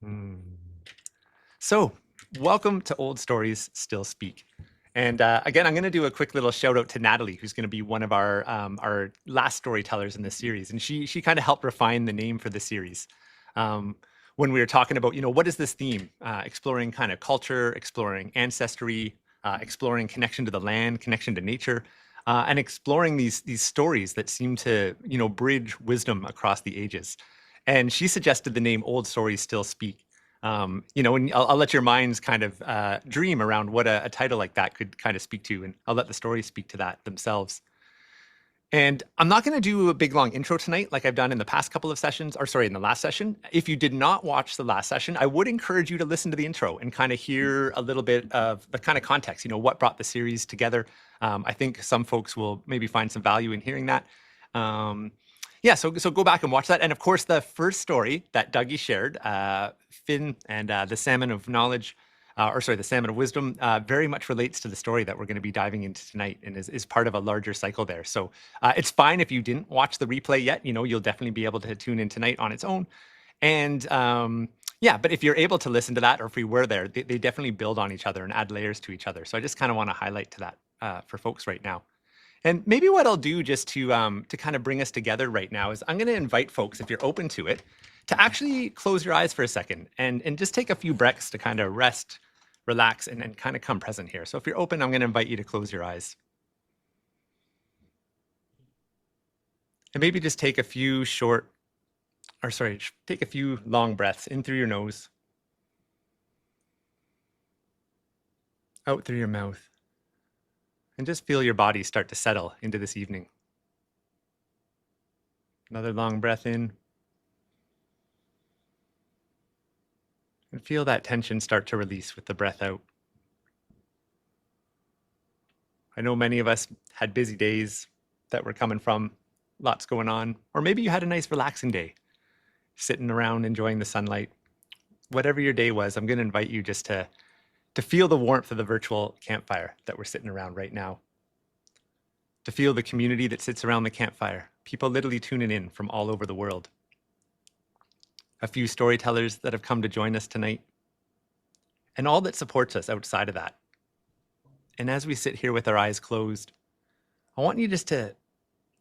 Mm. So, welcome to Old Stories Still Speak. And again, I'm going to do a quick little shout out to Natalie, who's going to be one of our last storytellers in this series, and she kind of helped refine the name for the series. When we were talking about, what is this theme? Exploring kind of culture, exploring ancestry, exploring connection to the land, connection to nature, and exploring these stories that seem to, bridge wisdom across the ages. And she suggested the name Old Stories Still Speak. And I'll let your minds kind of dream around what a title like that could kind of speak to, and I'll let the stories speak to that themselves. And I'm not going to do a big long intro tonight like I've done in the past couple of sessions, or sorry, in the last session. If you did not watch the last session, I would encourage you to listen to the intro and kind of hear a little bit of the kind of context, what brought the series together. I think some folks will maybe find some value in hearing that. Yeah, so go back and watch that. And of course, the first story that Dougie shared, Finn and the Salmon of Knowledge, the Salmon of Wisdom, very much relates to the story that we're going to be diving into tonight and is part of a larger cycle there. So it's fine if you didn't watch the replay yet. You'll definitely be able to tune in tonight on its own. And yeah, but if you're able to listen to that, or if we were there, they definitely build on each other and add layers to each other. So I just kind of want to highlight to that for folks right now. And maybe what I'll do just to kind of bring us together right now is I'm going to invite folks, if you're open to it, to actually close your eyes for a second and just take a few breaths to kind of rest, relax, and kind of come present here. So if you're open, I'm going to invite you to close your eyes. And maybe just take a few take a few long breaths in through your nose, out through your mouth, and just feel your body start to settle into this evening. Another long breath in. And feel that tension start to release with the breath out. I know many of us had busy days that were coming from lots going on, or maybe you had a nice relaxing day, sitting around enjoying the sunlight. Whatever your day was, I'm going to invite you just to feel the warmth of the virtual campfire that we're sitting around right now. To feel the community that sits around the campfire, people literally tuning in from all over the world. A few storytellers that have come to join us tonight, and all that supports us outside of that. And as we sit here with our eyes closed, I want you just to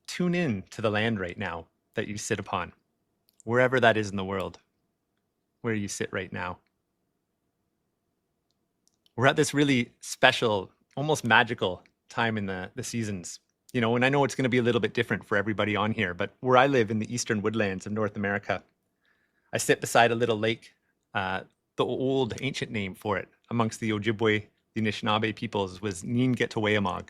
tune in to the land right now that you sit upon, wherever that is in the world, where you sit right now. We're at this really special, almost magical time in the seasons. And I know it's going to be a little bit different for everybody on here, but where I live in the eastern woodlands of North America, I sit beside a little lake, the old ancient name for it amongst the Ojibwe, the Anishinaabe peoples was Neengetawayamog.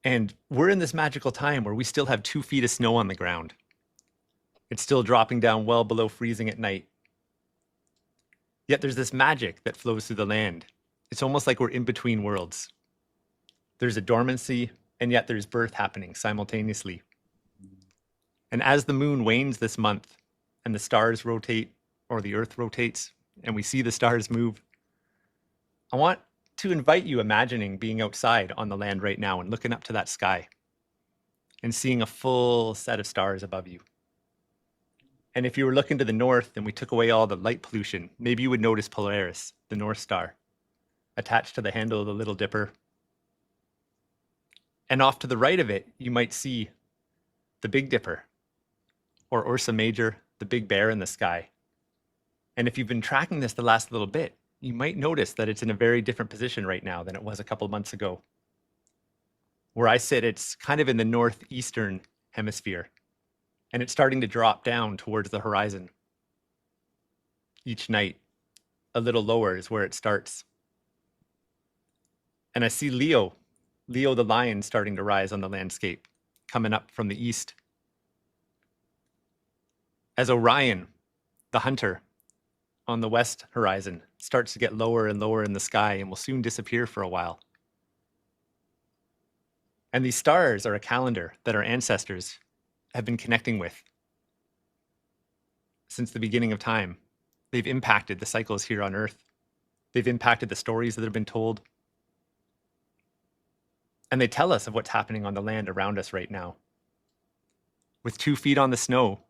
And we're in this magical time where we still have 2 feet of snow on the ground. It's still dropping down well below freezing at night. Yet there's this magic that flows through the land. It's almost like we're in between worlds. There's a dormancy, and yet there's birth happening simultaneously. And as the moon wanes this month, and the stars rotate, or the earth rotates, and we see the stars move, I want to invite you imagining being outside on the land right now and looking up to that sky and seeing a full set of stars above you. And if you were looking to the north and we took away all the light pollution, maybe you would notice Polaris, the North Star, attached to the handle of the Little Dipper. And off to the right of it, you might see the Big Dipper, or Ursa Major, the big bear in the sky. And if you've been tracking this the last little bit, you might notice that it's in a very different position right now than it was a couple months ago. Where I sit, it's kind of in the northeastern hemisphere, and it's starting to drop down towards the horizon. Each night, a little lower is where it starts. And I see Leo the lion starting to rise on the landscape, coming up from the east. As Orion, the hunter, on the west horizon, starts to get lower and lower in the sky and will soon disappear for a while. And these stars are a calendar that our ancestors have been connecting with since the beginning of time. They've impacted the cycles here on Earth. They've impacted the stories that have been told. And they tell us of what's happening on the land around us right now. With 2 feet on the snow,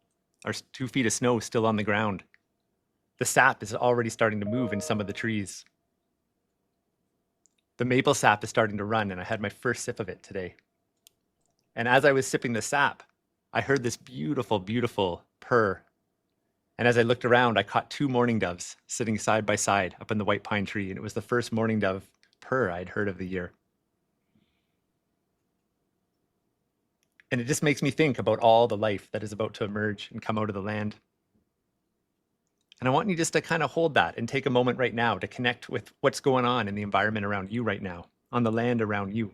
or 2 feet of snow still on the ground, The sap is already starting to move in some of the trees. The maple sap is starting to run, and I had my first sip of it today. And as I was sipping the sap, I heard this beautiful, beautiful purr. And as I looked around, I caught two mourning doves sitting side by side up in the white pine tree. And it was the first mourning dove purr I'd heard of the year. And it just makes me think about all the life that is about to emerge and come out of the land. And I want you just to kind of hold that and take a moment right now to connect with what's going on in the environment around you right now, on the land around you,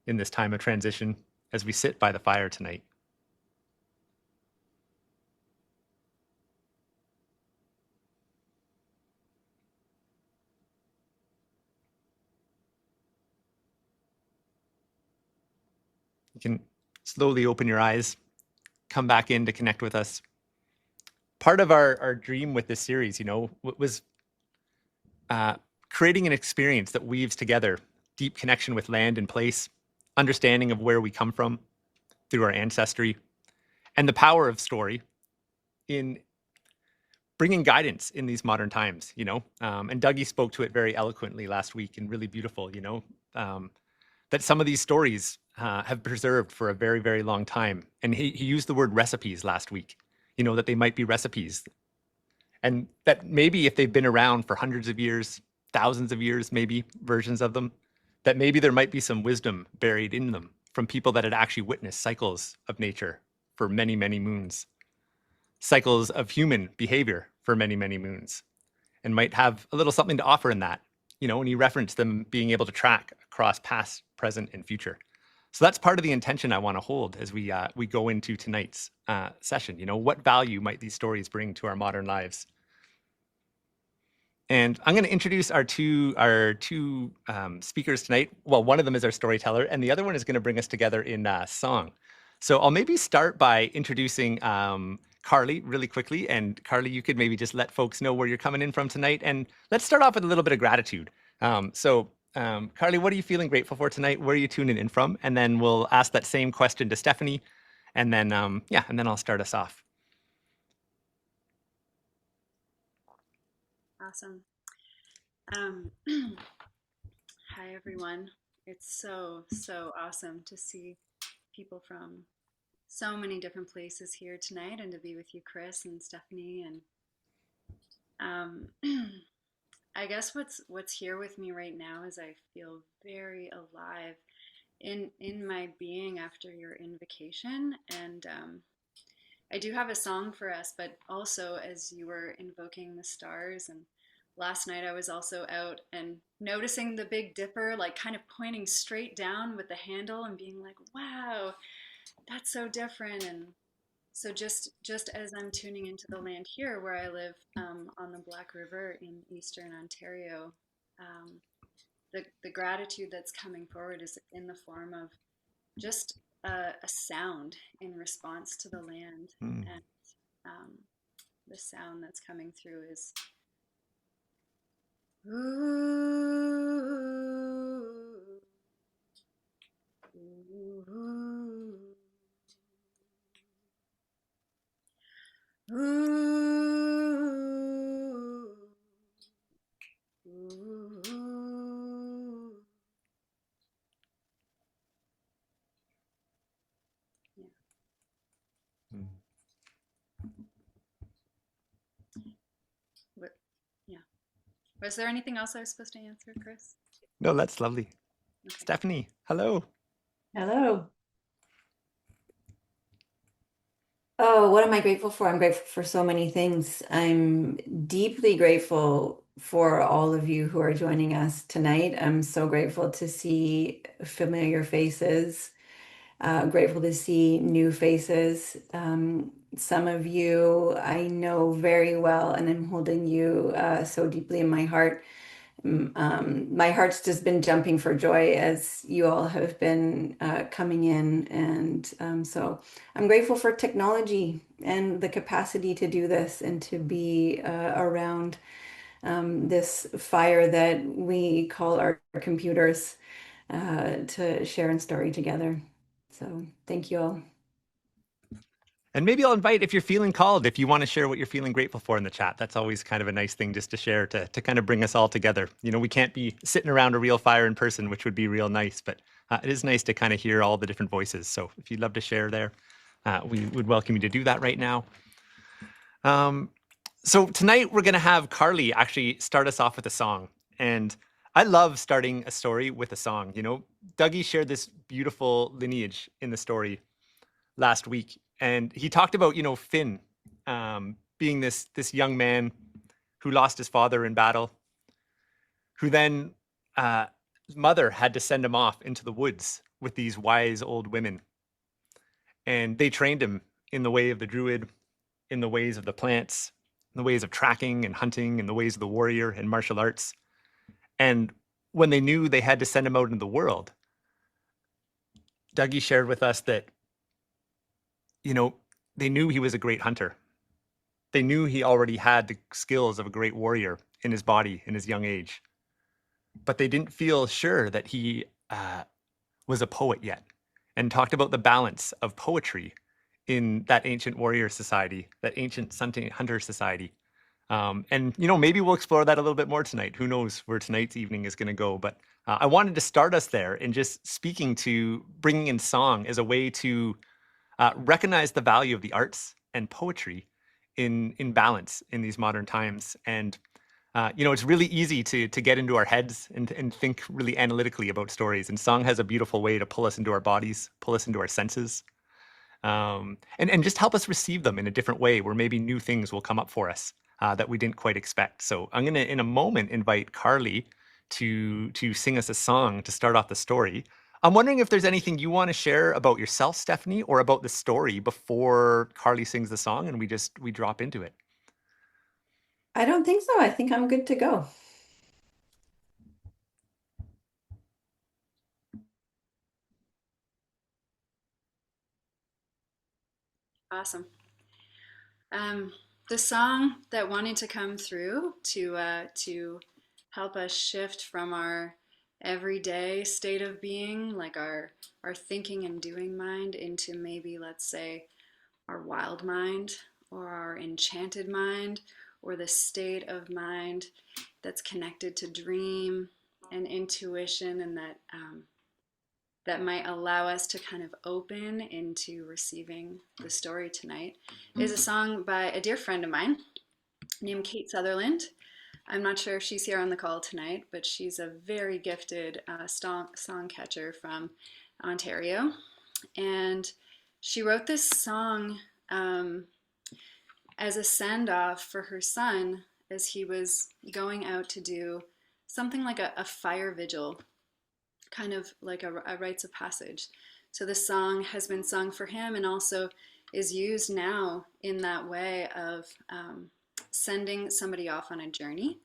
in this time of transition as we sit by the fire tonight. You can slowly open your eyes, come back in to connect with us. Part of our dream with this series, was creating an experience that weaves together deep connection with land and place, understanding of where we come from through our ancestry, and the power of story in bringing guidance in these modern times, and Dougie spoke to it very eloquently last week and really beautiful, that some of these stories have preserved for a very, very long time. And he used the word recipes last week, that they might be recipes. And that maybe if they've been around for hundreds of years, thousands of years, maybe versions of them, that maybe there might be some wisdom buried in them from people that had actually witnessed cycles of nature for many, many moons, cycles of human behavior for many, many moons, and might have a little something to offer in that, and he referenced them being able to track across past, present, and future. So that's part of the intention I want to hold as we go into tonight's session. What value might these stories bring to our modern lives? And I'm going to introduce our two speakers tonight. Well, one of them is our storyteller, and the other one is going to bring us together in song. So I'll maybe start by introducing Carly really quickly. And Carly, you could maybe just let folks know where you're coming in from tonight. And let's start off with a little bit of gratitude. Carly, what are you feeling grateful for tonight? Where are you tuning in from? And then we'll ask that same question to Stephanie. And then, and then I'll start us off. Awesome. Hi, everyone. It's so awesome to see people from so many different places here tonight and to be with you, Chris and Stephanie. And I guess what's here with me right now is I feel very alive in my being after your invocation. And I do have a song for us, but also as you were invoking the stars, and last night I was also out and noticing the Big Dipper, like kind of pointing straight down with the handle and being like, wow, that's so different. And so just as I'm tuning into the land here where I live on the Black River in Eastern Ontario, um, the gratitude that's coming forward is in the form of just a sound in response to the land. Mm. And the sound that's coming through is ooh, ooh, ooh, ooh. Yeah. Mm. What, yeah. Was there anything else I was supposed to answer, Chris? No, that's lovely. Okay. Stephanie, hello. Hello. Oh, what am I grateful for? I'm grateful for so many things. I'm deeply grateful for all of you who are joining us tonight. I'm so grateful to see familiar faces, grateful to see new faces. Some of you I know very well, and I'm holding you so deeply in my heart. My heart's just been jumping for joy as you all have been coming in. And so I'm grateful for technology and the capacity to do this and to be around this fire that we call our computers to share and story together. So thank you all. And maybe I'll invite, if you're feeling called, if you want to share what you're feeling grateful for in the chat. That's always kind of a nice thing just to share, to kind of bring us all together. We can't be sitting around a real fire in person, which would be real nice, but it is nice to kind of hear all the different voices. So if you'd love to share there, we would welcome you to do that right now. So tonight we're going to have Carly actually start us off with a song. And I love starting a story with a song. Dougie shared this beautiful lineage in the story last week. And he talked about, Finn being this young man who lost his father in battle, who then his mother had to send him off into the woods with these wise old women. And they trained him in the way of the druid, in the ways of the plants, in the ways of tracking and hunting, in the ways of the warrior and martial arts. And when they knew they had to send him out into the world, Dougie shared with us that they knew he was a great hunter. They knew he already had the skills of a great warrior in his body in his young age. But they didn't feel sure that he was a poet yet, and talked about the balance of poetry in that ancient warrior society, that ancient hunter society. And maybe we'll explore that a little bit more tonight. Who knows where tonight's evening is going to go. But I wanted to start us there in just speaking to bringing in song as a way to recognize the value of the arts and poetry in balance in these modern times. And it's really easy to get into our heads and think really analytically about stories. And song has a beautiful way to pull us into our bodies, pull us into our senses, and just help us receive them in a different way, where maybe new things will come up for us that we didn't quite expect. So I'm going to, in a moment, invite Carly to sing us a song to start off the story. I'm wondering if there's anything you want to share about yourself, Stephanie, or about the story before Carly sings the song and we drop into it. I don't think so. I think I'm good to go. Awesome. The song that wanted to come through to help us shift from our everyday state of being, like our thinking and doing mind, into maybe, let's say, our wild mind or our enchanted mind, or the state of mind that's connected to dream and intuition, and that might allow us to kind of open into receiving the story tonight, is a song by a dear friend of mine named Kate Sutherland. I'm not sure if she's here on the call tonight, but she's a very gifted song catcher from Ontario. And she wrote this song as a send-off for her son as he was going out to do something like a fire vigil, kind of like a rites of passage. So the song has been sung for him, and also is used now in that way of sending somebody off on a journey.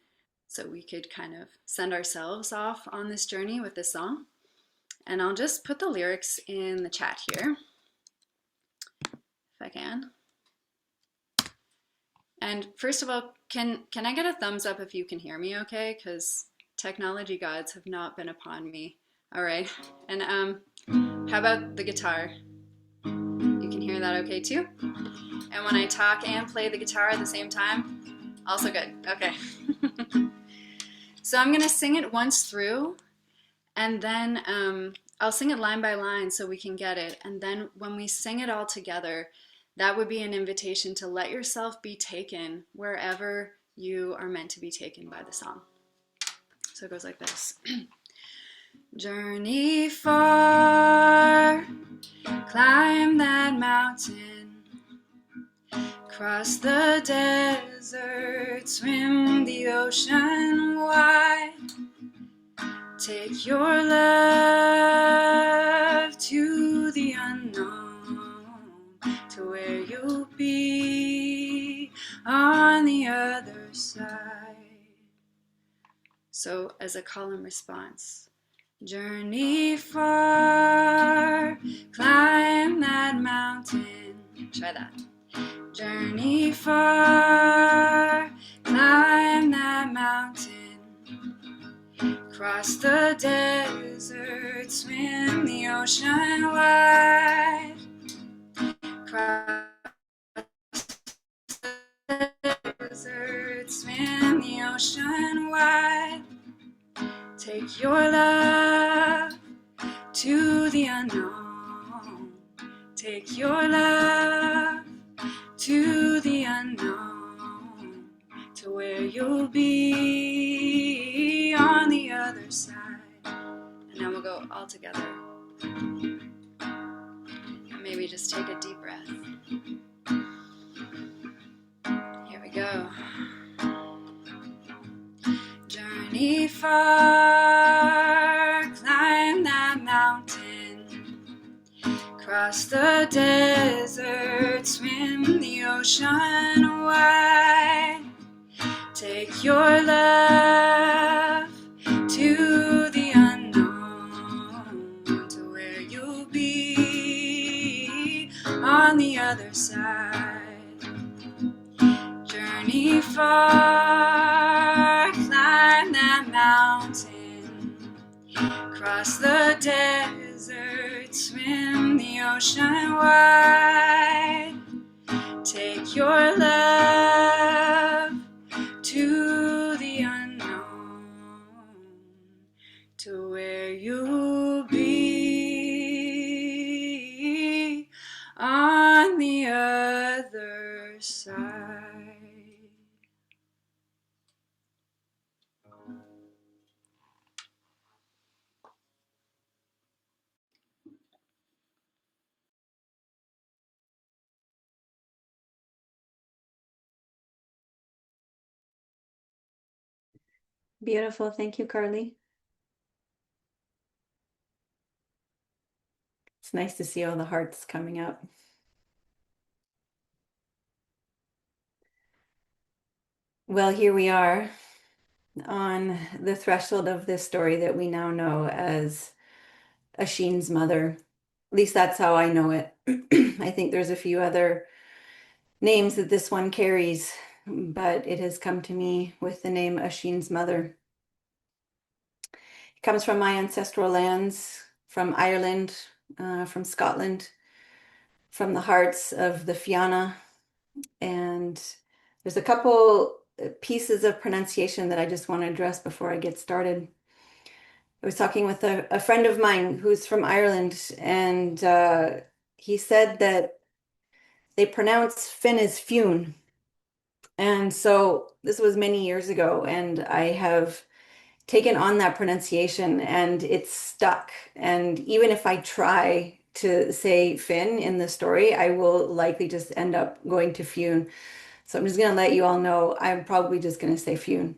So we could kind of send ourselves off on this journey with this song. And I'll just put the lyrics in the chat here, if I can. And first of all, can I get a thumbs up if you can hear me okay? Because technology gods have not been upon me. All right. And how about the guitar? You can hear that okay too? And when I talk and play the guitar at the same time, also good. Okay. So I'm going to sing it once through, and then I'll sing it line by line so we can get it. And then when we sing it all together, that would be an invitation to let yourself be taken wherever you are meant to be taken by the song. So it goes like this. Journey far, climb that mountain, cross the desert, swim the ocean wide, take your love to the unknown, to where you'll be on the other side. So as a call and response, journey far, climb that mountain. Try that. Journey far, climb that mountain, cross the desert, swim the ocean wide, cross desert, swim the ocean wide. Take your love to the unknown. Take your love to the unknown, to where you'll be on the other side. And now we'll go all together. And maybe just take a deep breath. Here we go. Journey far, climb that mountain, cross the desert, swim the ocean wide. Take your love to the unknown, to where you'll be on the other side. Journey far, climb that mountain, cross the desert, swim the ocean wide. Take your love to the unknown, to where you'll be on the other side. Beautiful. Thank you, Carly. It's nice to see all the hearts coming up. Well, here we are on the threshold of this story that we now know as Oisín's mother. At least that's how I know it. I think there's a few other names that this one carries, but it has come to me with the name Oisín's mother. It comes from my ancestral lands, from Ireland, from Scotland, from the hearts of the Fianna. And there's a couple pieces of pronunciation that I just want to address before I get started. I was talking with a friend of mine who's from Ireland, and he said that they pronounce Finn as Fune. And so this was many years ago, and I have taken on that pronunciation and it's stuck. And even if I try to say Finn in the story, I will likely just end up going to Fune. So I'm just going to let you all know I'm probably just going to say Fune.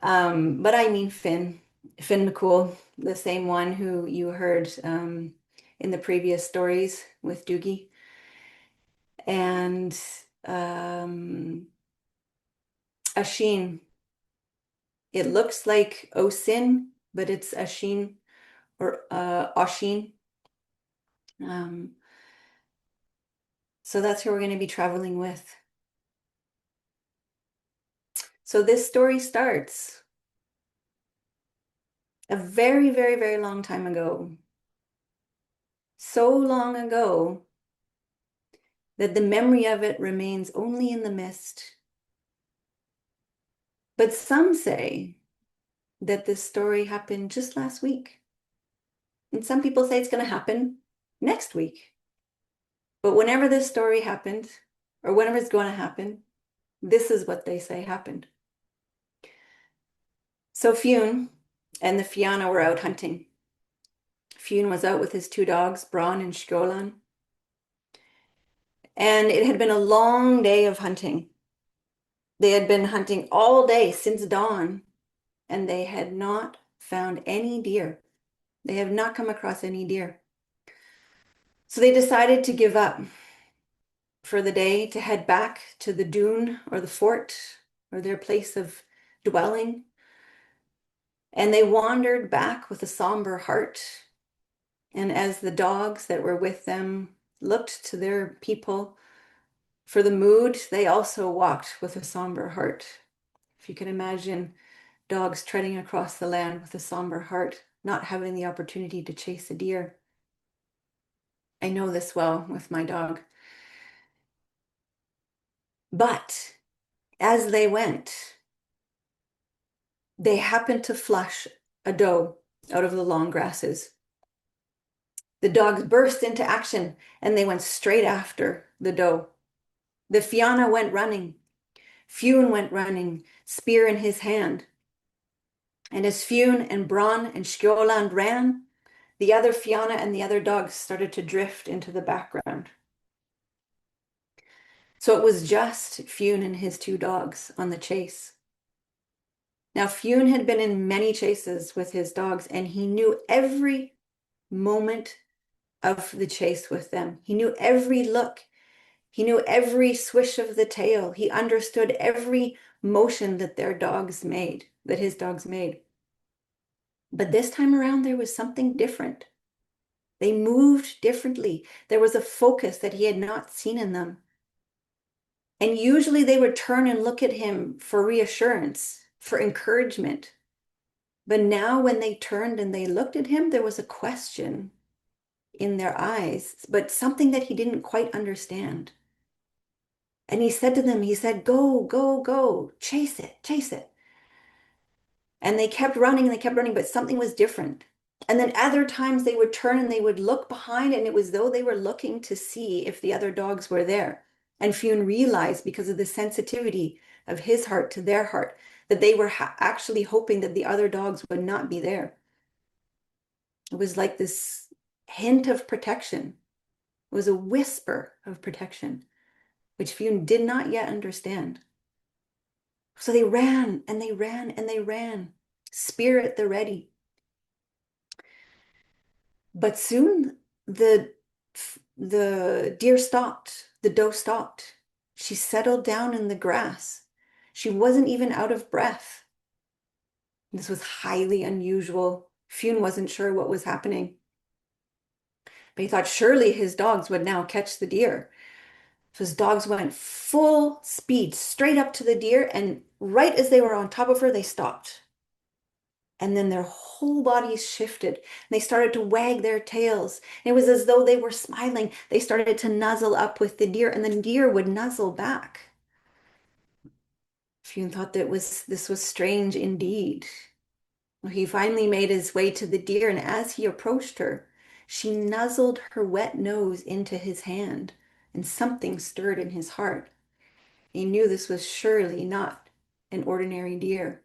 But I mean Finn McCool, the same one who you heard in the previous stories with Doogie. And Oisín. It looks like Oisín, but it's Oisín or Oisín. So that's who we're going to be traveling with. So this story starts a very, very, very long time ago. So long ago that the memory of it remains only in the mist. But some say that this story happened just last week. And some people say it's going to happen next week. But whenever this story happened, or whenever it's going to happen, this is what they say happened. So Fune and the Fianna were out hunting. Fune was out with his two dogs, Bron and Skjolan. And it had been a long day of hunting. They had been hunting all day since dawn, and they had not found any deer. They have not come across any deer. So they decided to give up for the day, to head back to the dune or the fort or their place of dwelling. And they wandered back with a somber heart. And as the dogs that were with them looked to their people for the mood, they also walked with a somber heart. If you can imagine dogs treading across the land with a somber heart, not having the opportunity to chase a deer. I know this well with my dog. But as they went, they happened to flush a doe out of the long grasses. The dogs burst into action and they went straight after the doe. The Fianna went running. Fionn went running, spear in his hand. And as Fionn and Bronn and Skjoland ran, the other Fianna and the other dogs started to drift into the background. So it was just Fionn and his two dogs on the chase. Now, Fionn had been in many chases with his dogs, and he knew every moment of the chase with them. He knew every look. He knew every swish of the tail. He understood every motion that their dogs made, that his dogs made. But this time around, there was something different. They moved differently. There was a focus that he had not seen in them. And usually they would turn and look at him for reassurance, for encouragement. But now when they turned and they looked at him, there was a question in their eyes, but something that he didn't quite understand. And he said to them, he said, go, go, go, chase it, chase it. And they kept running and they kept running, but something was different. And then other times they would turn and they would look behind, and it was though they were looking to see if the other dogs were there. And Fionn realized, because of the sensitivity of his heart to their heart, that they were actually hoping that the other dogs would not be there. It was like this hint of protection. It was a whisper of protection, which Fionn did not yet understand. So they ran and they ran and they ran, spear at the ready. But soon the deer stopped, the doe stopped. She settled down in the grass. She wasn't even out of breath. This was highly unusual. Fionn wasn't sure what was happening, but he thought surely his dogs would now catch the deer. So his dogs went full speed straight up to the deer, and right as they were on top of her, they stopped. And then their whole bodies shifted, and they started to wag their tails. And it was as though they were smiling. They started to nuzzle up with the deer, and the deer would nuzzle back. Fionn thought that this was strange indeed. He finally made his way to the deer, and as he approached her, she nuzzled her wet nose into his hand, and something stirred in his heart. He knew this was surely not an ordinary deer,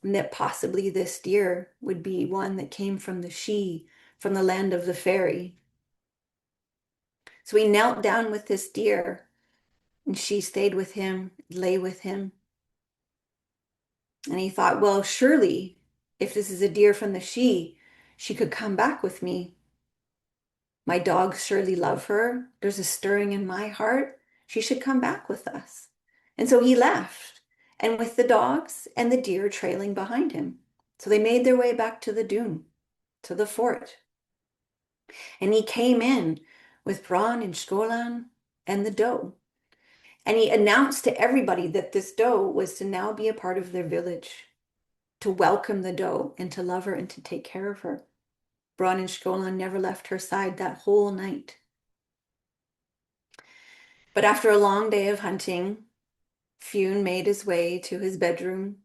and that possibly this deer would be one that came from the Sidhe, from the land of the fairy. So he knelt down with this deer, and she stayed with him, lay with him. And he thought, well, surely if this is a deer from the Sidhe, she could come back with me. My dogs surely love her. There's a stirring in my heart. She should come back with us. And so he left, and with the dogs and the deer trailing behind him. So they made their way back to the dune, to the fort. And he came in with Bronn and Skjoland and the doe. And he announced to everybody that this doe was to now be a part of their village, to welcome the doe and to love her and to take care of her. Bronn and Skjoland never left her side that whole night. But after a long day of hunting, Fionn made his way to his bedroom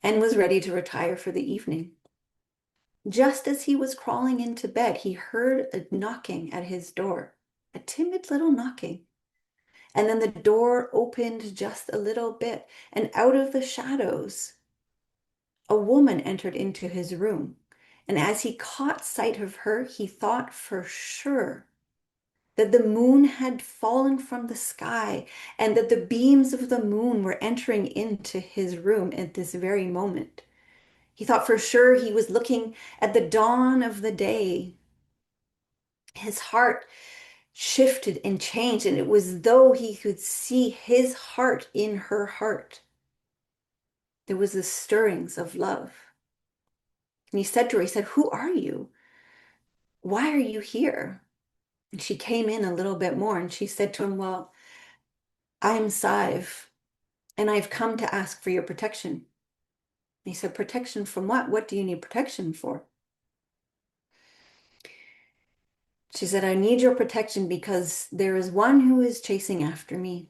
and was ready to retire for the evening. Just as he was crawling into bed, he heard a knocking at his door, a timid little knocking. And then the door opened just a little bit, and out of the shadows, a woman entered into his room. And as he caught sight of her, he thought for sure that the moon had fallen from the sky and that the beams of the moon were entering into his room at this very moment. He thought for sure he was looking at the dawn of the day. His heart shifted and changed, and it was as though he could see his heart in her heart. There was the stirrings of love. And he said to her, he said, "Who are you? Why are you here?" And she came in a little bit more, and she said to him, "Well, I am Sive, and I've come to ask for your protection." And he said, "Protection from what? What do you need protection for?" She said, "I need your protection because there is one who is chasing after me.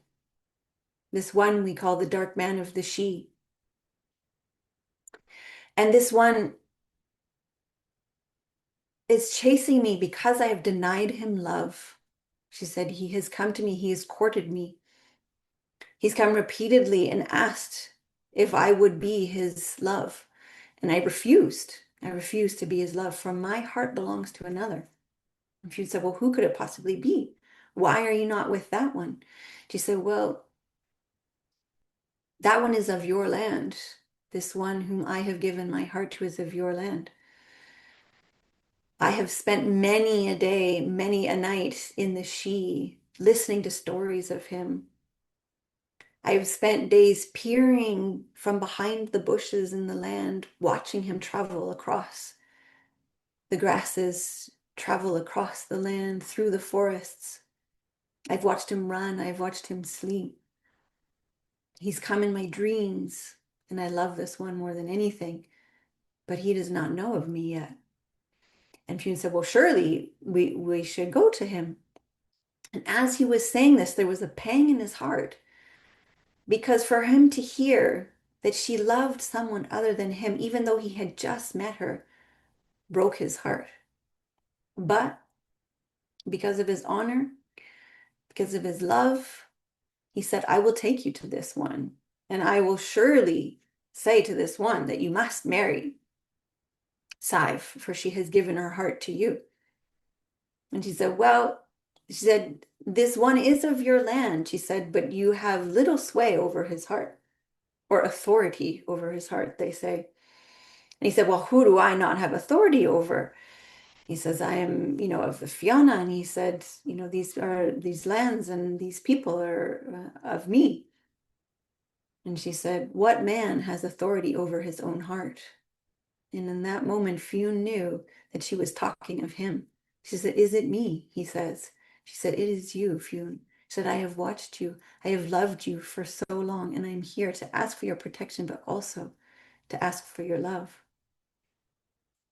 This one we call the dark man of the she. And this one is chasing me because I have denied him love. She said, he has come to me, he has courted me. He's come repeatedly and asked if I would be his love. And I refused. I refused to be his love, for my heart belongs to another. And she said, well, who could it possibly be? Why are you not with that one? She said, well, that one is of your land. This one whom I have given my heart to is of your land. I have spent many a day, many a night in the she, listening to stories of him. I have spent days peering from behind the bushes in the land, watching him travel across the grasses, travel across the land, through the forests. I've watched him run, I've watched him sleep. He's come in my dreams, and I love this one more than anything, but he does not know of me yet. And Fune said, well, surely we should go to him. And as he was saying this, there was a pang in his heart, because for him to hear that she loved someone other than him, even though he had just met her, broke his heart. But because of his honor, because of his love, he said, I will take you to this one, and I will surely say to this one that you must marry Sive, for she has given her heart to you. And she said, well, she said, this one is of your land, she said, but you have little sway over his heart, or authority over his heart, they say. And he said, well, who do I not have authority over? He says, I am, of the Fianna. And he said, these lands and these people are of me. And she said, what man has authority over his own heart? And in that moment, Fune knew that she was talking of him. She said, is it me? He says. She said, it is you, Fune. She said, I have watched you. I have loved you for so long, and I'm here to ask for your protection, but also to ask for your love.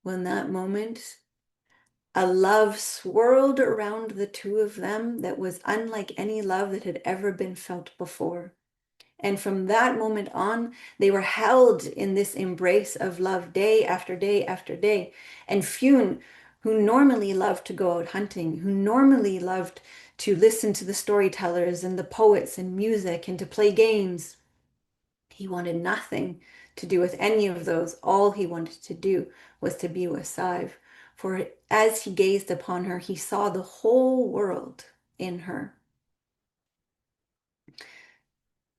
Well, in that moment, a love swirled around the two of them that was unlike any love that had ever been felt before. And from that moment on, they were held in this embrace of love day after day after day. And Fune, who normally loved to go out hunting, who normally loved to listen to the storytellers and the poets and music and to play games, he wanted nothing to do with any of those. All he wanted to do was to be with Sive. For as he gazed upon her, he saw the whole world in her.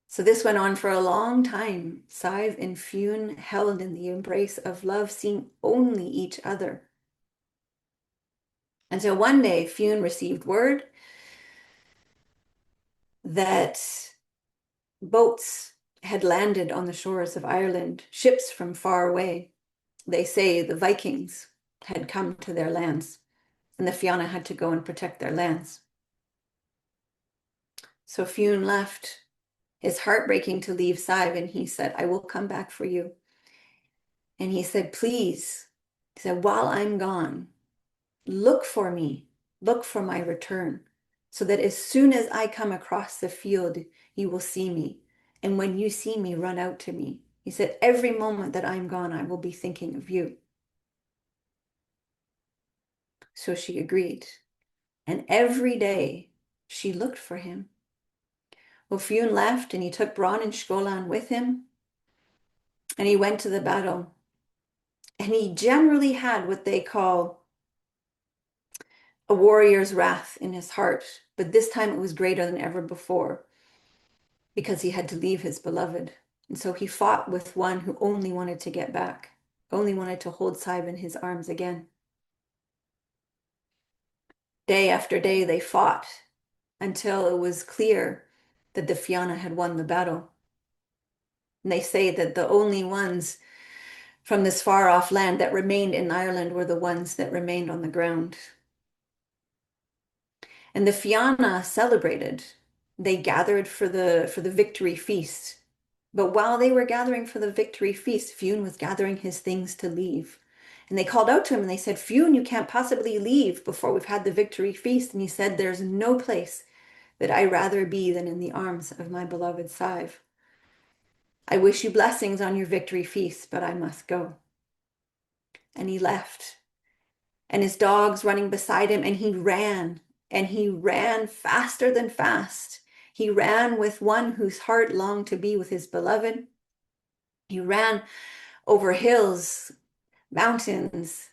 So this went on for a long time. Sive and Fune held in the embrace of love, seeing only each other. Until one day, Fune received word that boats had landed on the shores of Ireland, ships from far away. They say the Vikings had come to their lands, and the Fianna had to go and protect their lands. So Fune left, his heartbreaking to leave Sive, and he said, I will come back for you. And he said, please, he said, while I'm gone, look for me, look for my return, so that as soon as I come across the field, you will see me. And when you see me, run out to me. He said, every moment that I'm gone, I will be thinking of you. So she agreed. And every day she looked for him. Well, Fune left, and he took Bron and Skolan with him, and he went to the battle. And he generally had what they call a warrior's wrath in his heart, but this time it was greater than ever before, because he had to leave his beloved. And so he fought with one who only wanted to get back, only wanted to hold Sive in his arms again. Day after day they fought until it was clear that the Fianna had won the battle. And they say that the only ones from this far off land that remained in Ireland were the ones that remained on the ground. And the Fianna celebrated. They gathered for the victory feast. But while they were gathering for the victory feast, Fune was gathering his things to leave. And they called out to him and they said, Fune, you can't possibly leave before we've had the victory feast. And he said, there's no place that I rather be than in the arms of my beloved Sive. I wish you blessings on your victory feast, but I must go. And he left, and his dogs running beside him, and he ran faster than fast. He ran with one whose heart longed to be with his beloved. He ran over hills, mountains,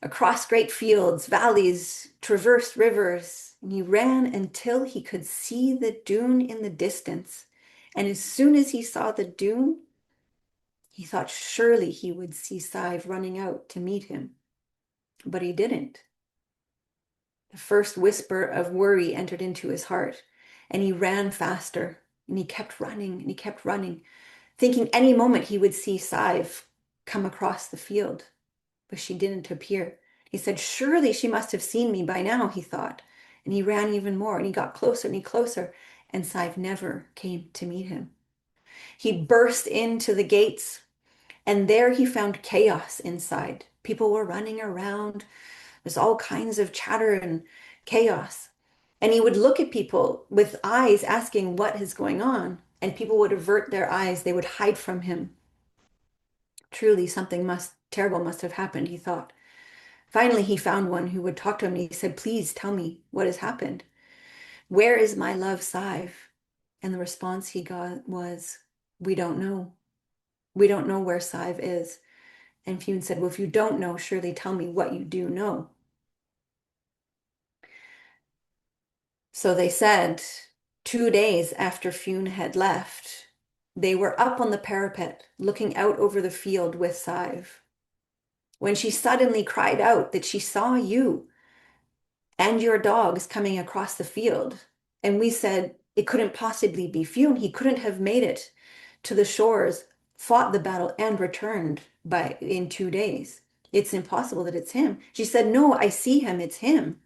across great fields, valleys, traversed rivers, and he ran until he could see the dune in the distance. And as soon as he saw the dune, he thought surely he would see Sive running out to meet him. But he didn't. The first whisper of worry entered into his heart, and he ran faster, and he kept running, and he kept running, thinking any moment he would see Sive come across the field. But she didn't appear. He said, surely she must have seen me by now, he thought. And he ran even more, and he got closer and closer, and Sive never came to meet him. He burst into the gates, and there he found chaos inside. People were running around. There's all kinds of chatter and chaos. And he would look at people with eyes asking what is going on, and people would avert their eyes. They would hide from him. Truly, something terrible must have happened, he thought. Finally, he found one who would talk to him, and he said, please tell me what has happened. Where is my love, Sive? And the response he got was, we don't know. We don't know where Sive is. And Fionn said, well, if you don't know, surely tell me what you do know. So they said, 2 days after Fionn had left, they were up on the parapet, looking out over the field with Sive, when she suddenly cried out that she saw you and your dogs coming across the field. And we said, it couldn't possibly be Fionn. He couldn't have made it to the shores, fought the battle, and returned in 2 days. It's impossible that it's him. She said, no, I see him. It's him.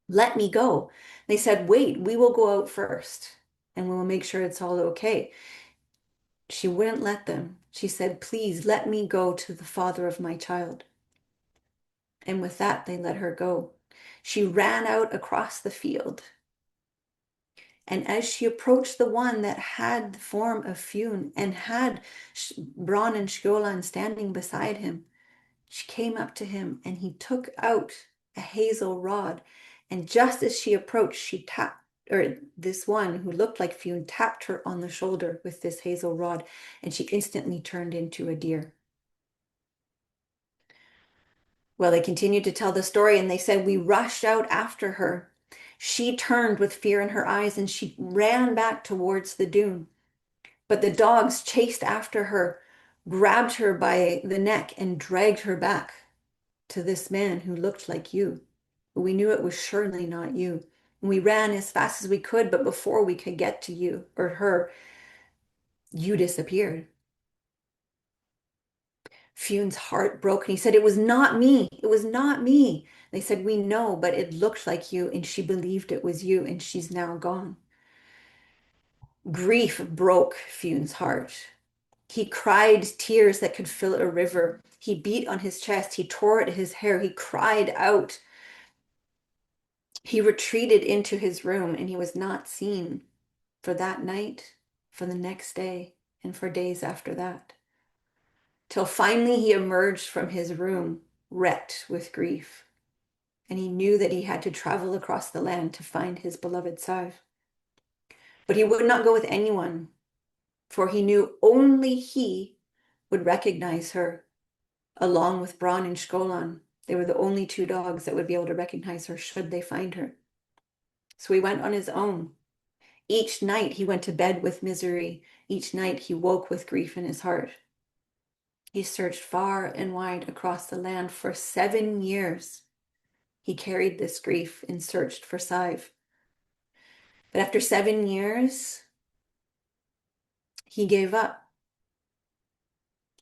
Let me go. They said, wait, we will go out first, and we will make sure it's all okay. She wouldn't let them. She said, please let me go to the father of my child. And with that, they let her go. She ran out across the field. And as she approached the one that had the form of Fionn and had Bron and Skjolan standing beside him, she came up to him, and he took out a hazel rod. And just as she approached, she tapped, or this one who looked like Fionn tapped her on the shoulder with this hazel rod, and she instantly turned into a deer. Well, they continued to tell the story, and they said, we rushed out after her. She turned with fear in her eyes, and she ran back towards the dune. But the dogs chased after her, grabbed her by the neck, and dragged her back to this man who looked like you. But we knew it was surely not you. And we ran as fast as we could, but before we could get to you or her, you disappeared. Fionn's heart broke, and he said, it was not me. It was not me. They said, we know, but it looked like you, and she believed it was you, and she's now gone. Grief broke Fionn's heart. He cried tears that could fill a river. He beat on his chest. He tore at his hair. He cried out. He retreated into his room, and he was not seen for that night, for the next day, and for days after that. Till finally he emerged from his room, wrecked with grief. And he knew that he had to travel across the land to find his beloved Sive. But he would not go with anyone, for he knew only he would recognize her, along with Bron and Skjolan. They were the only 2 dogs that would be able to recognize her should they find her. So he went on his own. Each night he went to bed with misery. Each night he woke with grief in his heart. He searched far and wide across the land for 7 years. He carried this grief and searched for Sive. But after 7 years, he gave up.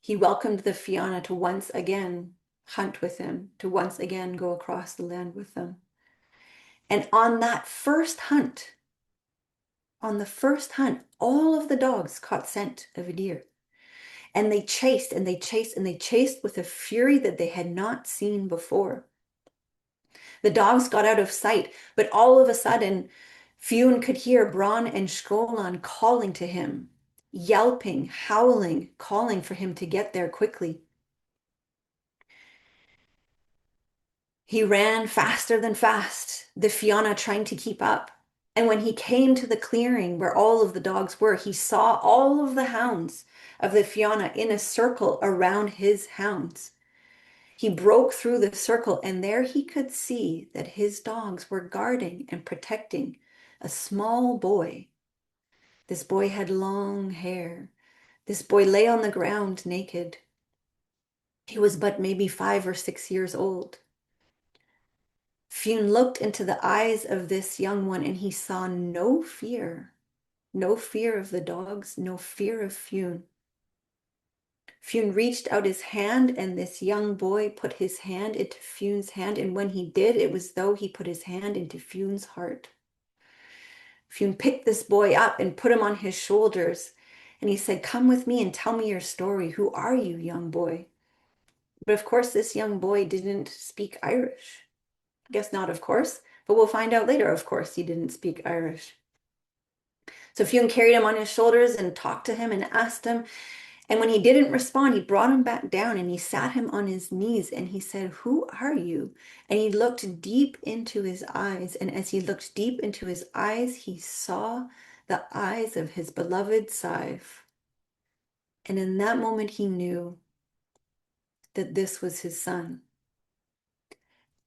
He welcomed the Fianna to once again hunt with him, to once again go across the land with them. And on that first hunt, all of the dogs caught scent of a deer. And they chased and they chased and they chased with a fury that they had not seen before. The dogs got out of sight, but all of a sudden, Fionn could hear Bron and Scolan calling to him, yelping, howling, calling for him to get there quickly. He ran faster than fast, the Fianna trying to keep up. And when he came to the clearing where all of the dogs were, he saw all of the hounds of the Fianna in a circle around his hounds. He broke through the circle, and there he could see that his dogs were guarding and protecting a small boy. This boy had long hair. This boy lay on the ground naked. He was but maybe 5 or 6 years old. Fionn looked into the eyes of this young one, and he saw no fear of the dogs, no fear of Fionn. Fionn reached out his hand, and this young boy put his hand into Fionn's hand, and when he did, it was though he put his hand into Fionn's heart. Fionn picked this boy up and put him on his shoulders, and he said, "Come with me and tell me your story. Who are you, young boy?" But of course, this young boy didn't speak Irish. I guess not, of course, but we'll find out later, of course, he didn't speak Irish. So Fionn carried him on his shoulders and talked to him and asked him. And when he didn't respond, he brought him back down and he sat him on his knees and he said, "Who are you?" And he looked deep into his eyes. And as he looked deep into his eyes, he saw the eyes of his beloved Sive. And in that moment, he knew that this was his son.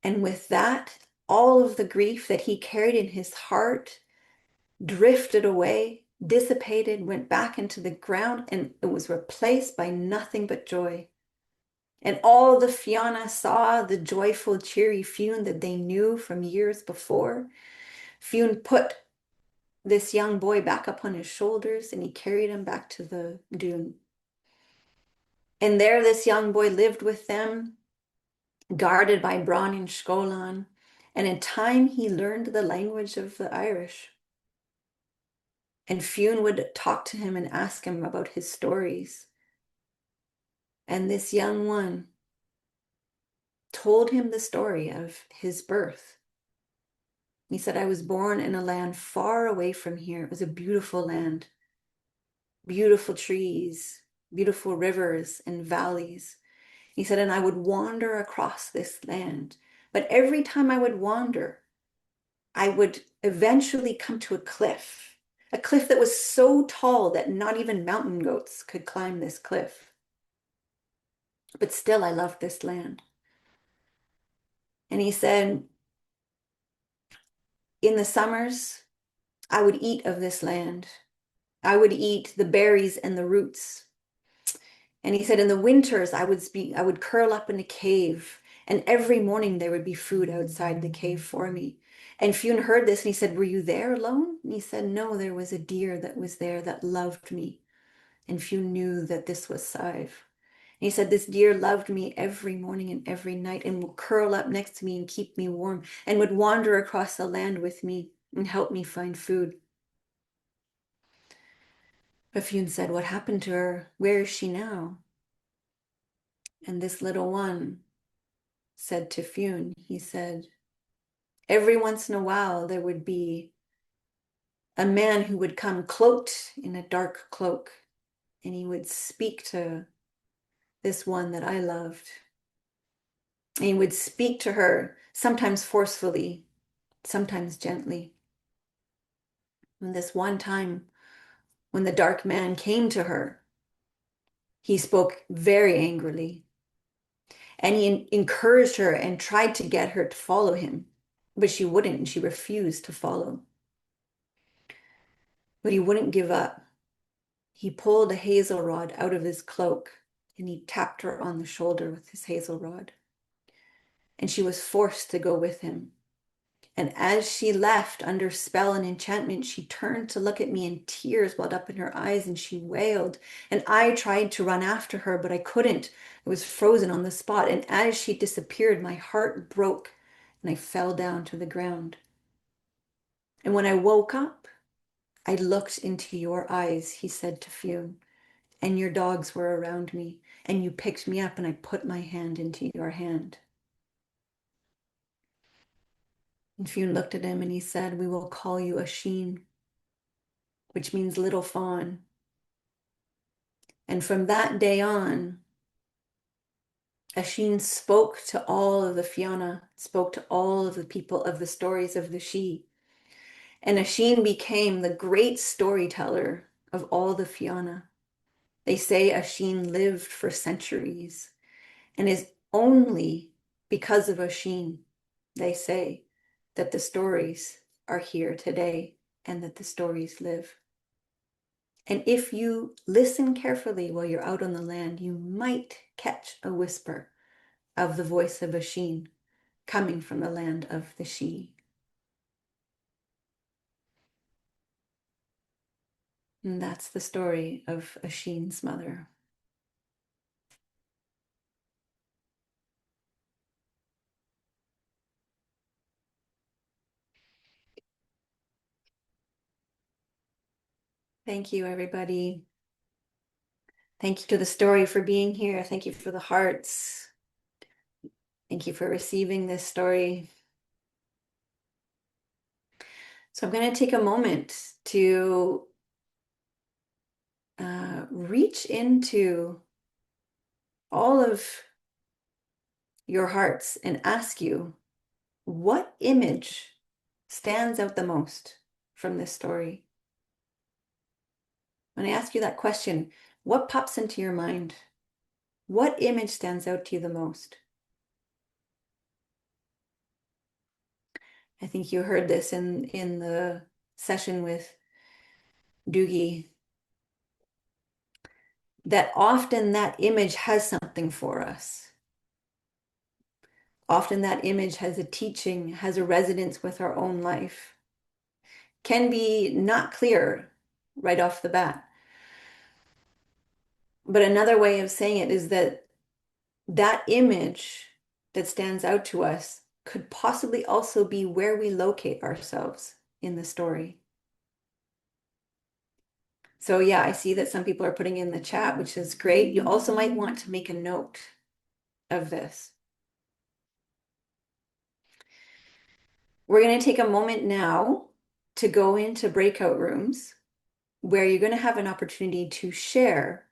And with that, all of the grief that he carried in his heart drifted away, dissipated, went back into the ground, and it was replaced by nothing but joy. And all the Fianna saw the joyful, cheery Fionn that they knew from years before. Fionn put this young boy back up on his shoulders and he carried him back to the dune. And there this young boy lived with them, guarded by Bron and Scolan. And in time, he learned the language of the Irish. And Fionn would talk to him and ask him about his stories. And this young one told him the story of his birth. He said, "I was born in a land far away from here. It was a beautiful land, beautiful trees, beautiful rivers and valleys." He said, "And I would wander across this land. But every time I would wander, I would eventually come to a cliff that was so tall that not even mountain goats could climb this cliff. But still, I loved this land." And he said, "In the summers, I would eat of this land. I would eat the berries and the roots." And he said, "In the winters, I would curl up in a cave, and every morning there would be food outside the cave for me." And Fionn heard this and he said, "Were you there alone?" And he said, "No, there was a deer that was there that loved me." And Fionn knew that this was Sive. And he said, "This deer loved me every morning and every night and would curl up next to me and keep me warm and would wander across the land with me and help me find food." But Fionn said, "What happened to her? Where is she now?" And this little one said to Fionn, he said, "Every once in a while there would be a man who would come cloaked in a dark cloak, and he would speak to this one that I loved. And he would speak to her, sometimes forcefully, sometimes gently. And this one time, when the dark man came to her, he spoke very angrily. And he encouraged her and tried to get her to follow him, but she wouldn't, and she refused to follow. But he wouldn't give up. He pulled a hazel rod out of his cloak and he tapped her on the shoulder with his hazel rod. And she was forced to go with him. And as she left under spell and enchantment, she turned to look at me and tears welled up in her eyes and she wailed. And I tried to run after her, but I couldn't. I was frozen on the spot. And as she disappeared, my heart broke and I fell down to the ground. And when I woke up, I looked into your eyes, he said to Fionn, and your dogs were around me, and you picked me up and I put my hand into your hand. And Fionn looked at him and he said, "We will call you Oisín," which means little fawn. And from that day on, Oisín spoke to all of the Fianna, spoke to all of the people of the stories of the Sidhe. And Oisín became the great storyteller of all the Fianna. They say Oisín lived for centuries, and is only because of Oisín, they say, that the stories are here today and that the stories live. And if you listen carefully while you're out on the land, you might catch a whisper of the voice of Oisín coming from the land of the Sidhe. And that's the story of Oisín's mother. Thank you, everybody. Thank you to the story for being here. Thank you for the hearts. Thank you for receiving this story. So I'm going to take a moment to reach into all of your hearts and ask you, what image stands out the most from this story? When I ask you that question, what pops into your mind? What image stands out to you the most? I think you heard this in the session with Doogie, that often that image has something for us. Often that image has a teaching, has a resonance with our own life. Can be not clear right off the bat. But another way of saying it is that that image that stands out to us could possibly also be where we locate ourselves in the story. So yeah, I see that some people are putting in the chat, which is great. You also might want to make a note of this. We're going to take a moment now to go into breakout rooms where you're going to have an opportunity to share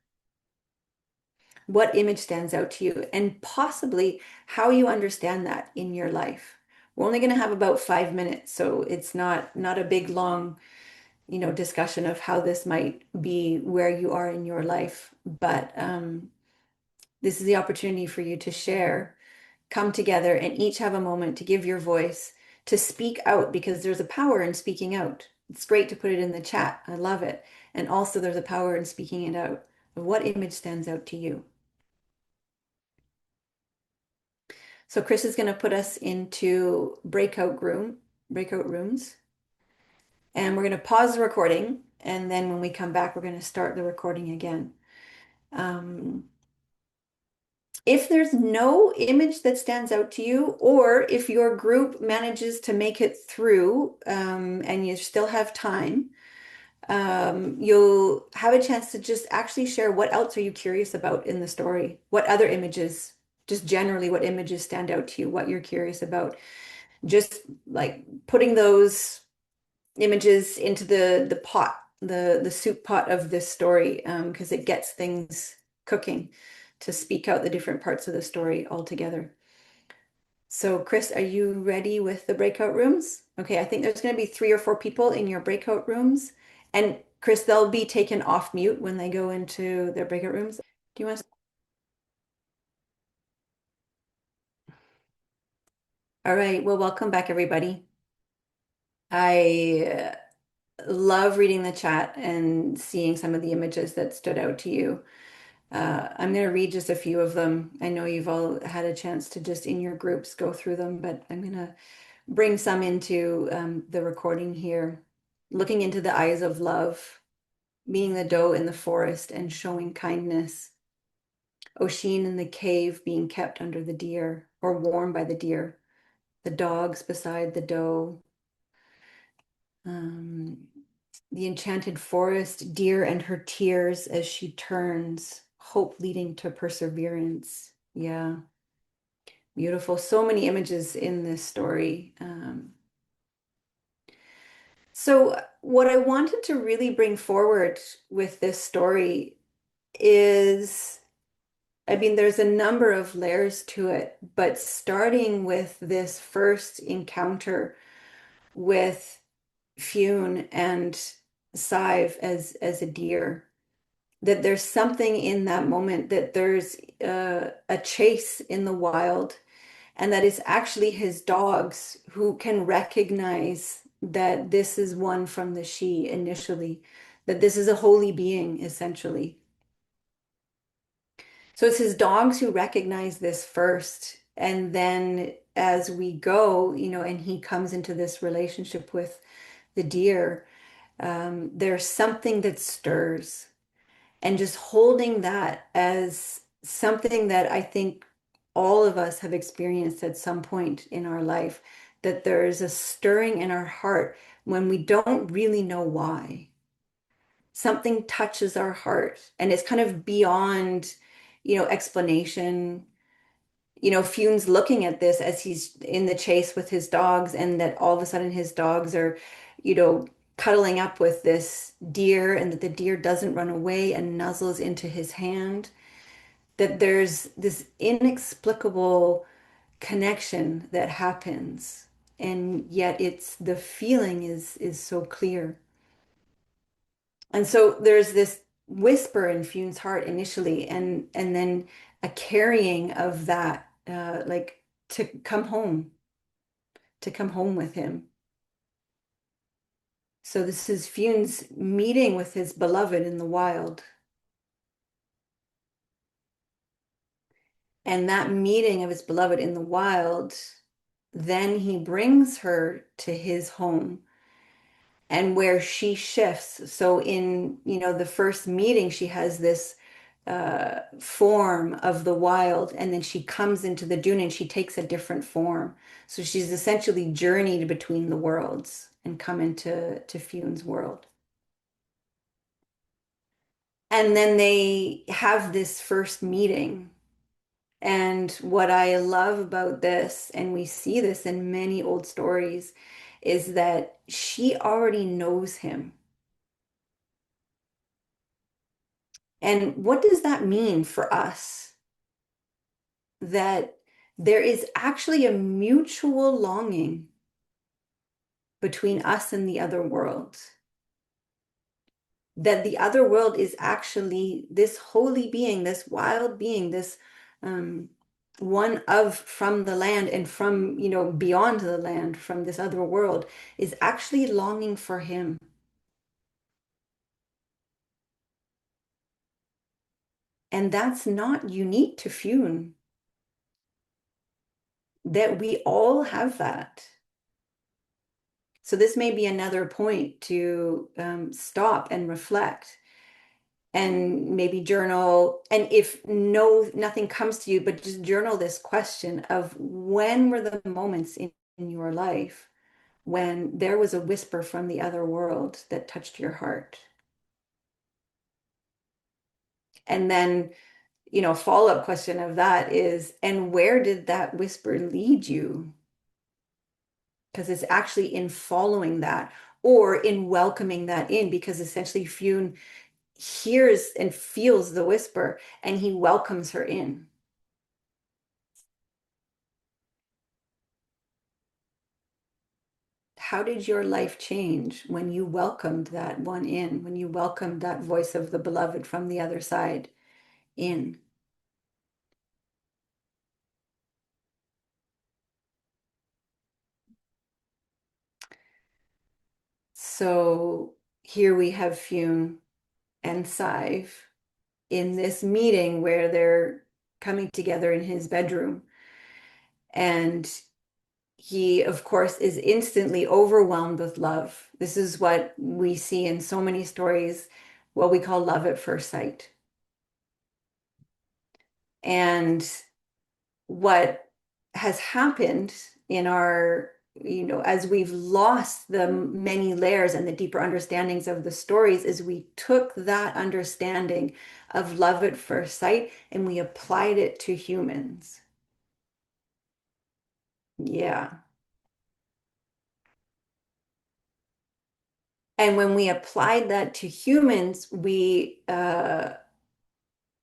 what image stands out to you and possibly how you understand that in your life. We're only going to have about 5 minutes, so it's not a big long, discussion of how this might be where you are in your life. But this is the opportunity for you to share, come together, and each have a moment to give your voice, to speak out, because there's a power in speaking out. It's great to put it in the chat. I love it. And also there's a power in speaking it out. What image stands out to you? So Chris is going to put us into breakout rooms, and we're going to pause the recording. And then when we come back, we're going to start the recording again. If there's no image that stands out to you, or if your group manages to make it through, and you still have time, you'll have a chance to just actually share what else are you curious about in the story? What other images, just generally, what images stand out to you, what you're curious about? Just like putting those images into the pot, the soup pot of this story, because it gets things cooking to speak out the different parts of the story all together. So Chris, are you ready with the breakout rooms? Okay, I think there's going to be 3 or 4 people in your breakout rooms. And Chris, they'll be taken off mute when they go into their breakout rooms. Do you want to? All right, well, welcome back, everybody. I love reading the chat and seeing some of the images that stood out to you. I'm going to read just a few of them. I know you've all had a chance to just in your groups go through them, but I'm going to bring some into the recording here. Looking into the eyes of love, being the doe in the forest and showing kindness. Oisín in the cave being kept under the deer or warmed by the deer. The dogs beside the doe. The enchanted forest, deer and her tears as she turns, hope leading to perseverance. Yeah, beautiful. So many images in this story. So, what I wanted to really bring forward with this story is, I mean, there's a number of layers to it, but starting with this first encounter with Fionn and Sive as a deer, that there's something in that moment, that there's a chase in the wild, and that it's actually his dogs who can recognize that this is one from the she initially, that this is a holy being essentially. So it's his dogs who recognize this first. And then as we go, and he comes into this relationship with the deer, there's something that stirs. And just holding that as something that I think all of us have experienced at some point in our life, that there is a stirring in our heart when we don't really know why. Something touches our heart and it's kind of beyond, explanation. Fune's looking at this as he's in the chase with his dogs, and that all of a sudden his dogs are, you know, cuddling up with this deer, and that the deer doesn't run away and nuzzles into his hand. That there's this inexplicable connection that happens, and yet it's the feeling is so clear. And so there's this whisper in Fune's heart initially, and then a carrying of that, like to come home with him. So this is Fune's meeting with his beloved in the wild. And that meeting of his beloved in the wild, then he brings her to his home, and where she shifts. So in, the first meeting, she has this form of the wild, and then she comes into the dune and she takes a different form. So she's essentially journeyed between the worlds and come into Fune's world. And then they have this first meeting. And what I love about this, and we see this in many old stories, is that she already knows him. And what does that mean for us? That there is actually a mutual longing between us and the other world. That the other world is actually this holy being, this wild being, this um, one of from the land and from, beyond the land, from this other world, is actually longing for him. And that's not unique to Fune, that we all have that. So this may be another point to stop and reflect and maybe journal. And if nothing comes to you, but just journal this question of, when were the moments in your life when there was a whisper from the other world that touched your heart? And then, follow-up question of that is, and where did that whisper lead you? Because it's actually in following that, or in welcoming that in, because essentially Fune hears and feels the whisper and he welcomes her in. How did your life change when you welcomed that one in, when you welcomed that voice of the beloved from the other side in? So here we have Fune and Sive in this meeting where they're coming together in his bedroom. And he, of course, is instantly overwhelmed with love. This is what we see in so many stories, what we call love at first sight. And what has happened in our, as we've lost the many layers and the deeper understandings of the stories, is we took that understanding of love at first sight and we applied it to humans. Yeah. And when we applied that to humans, we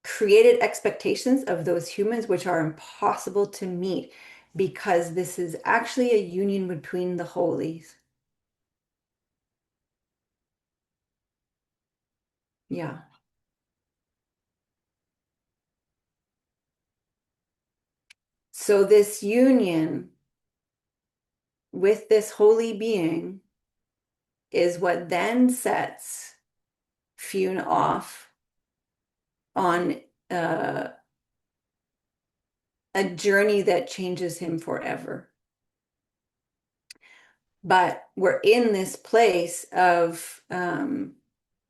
created expectations of those humans which are impossible to meet because this is actually a union between the holies. Yeah. So this union with this holy being is what then sets Fionn off on uh, a journey that changes him forever. But we're in this place of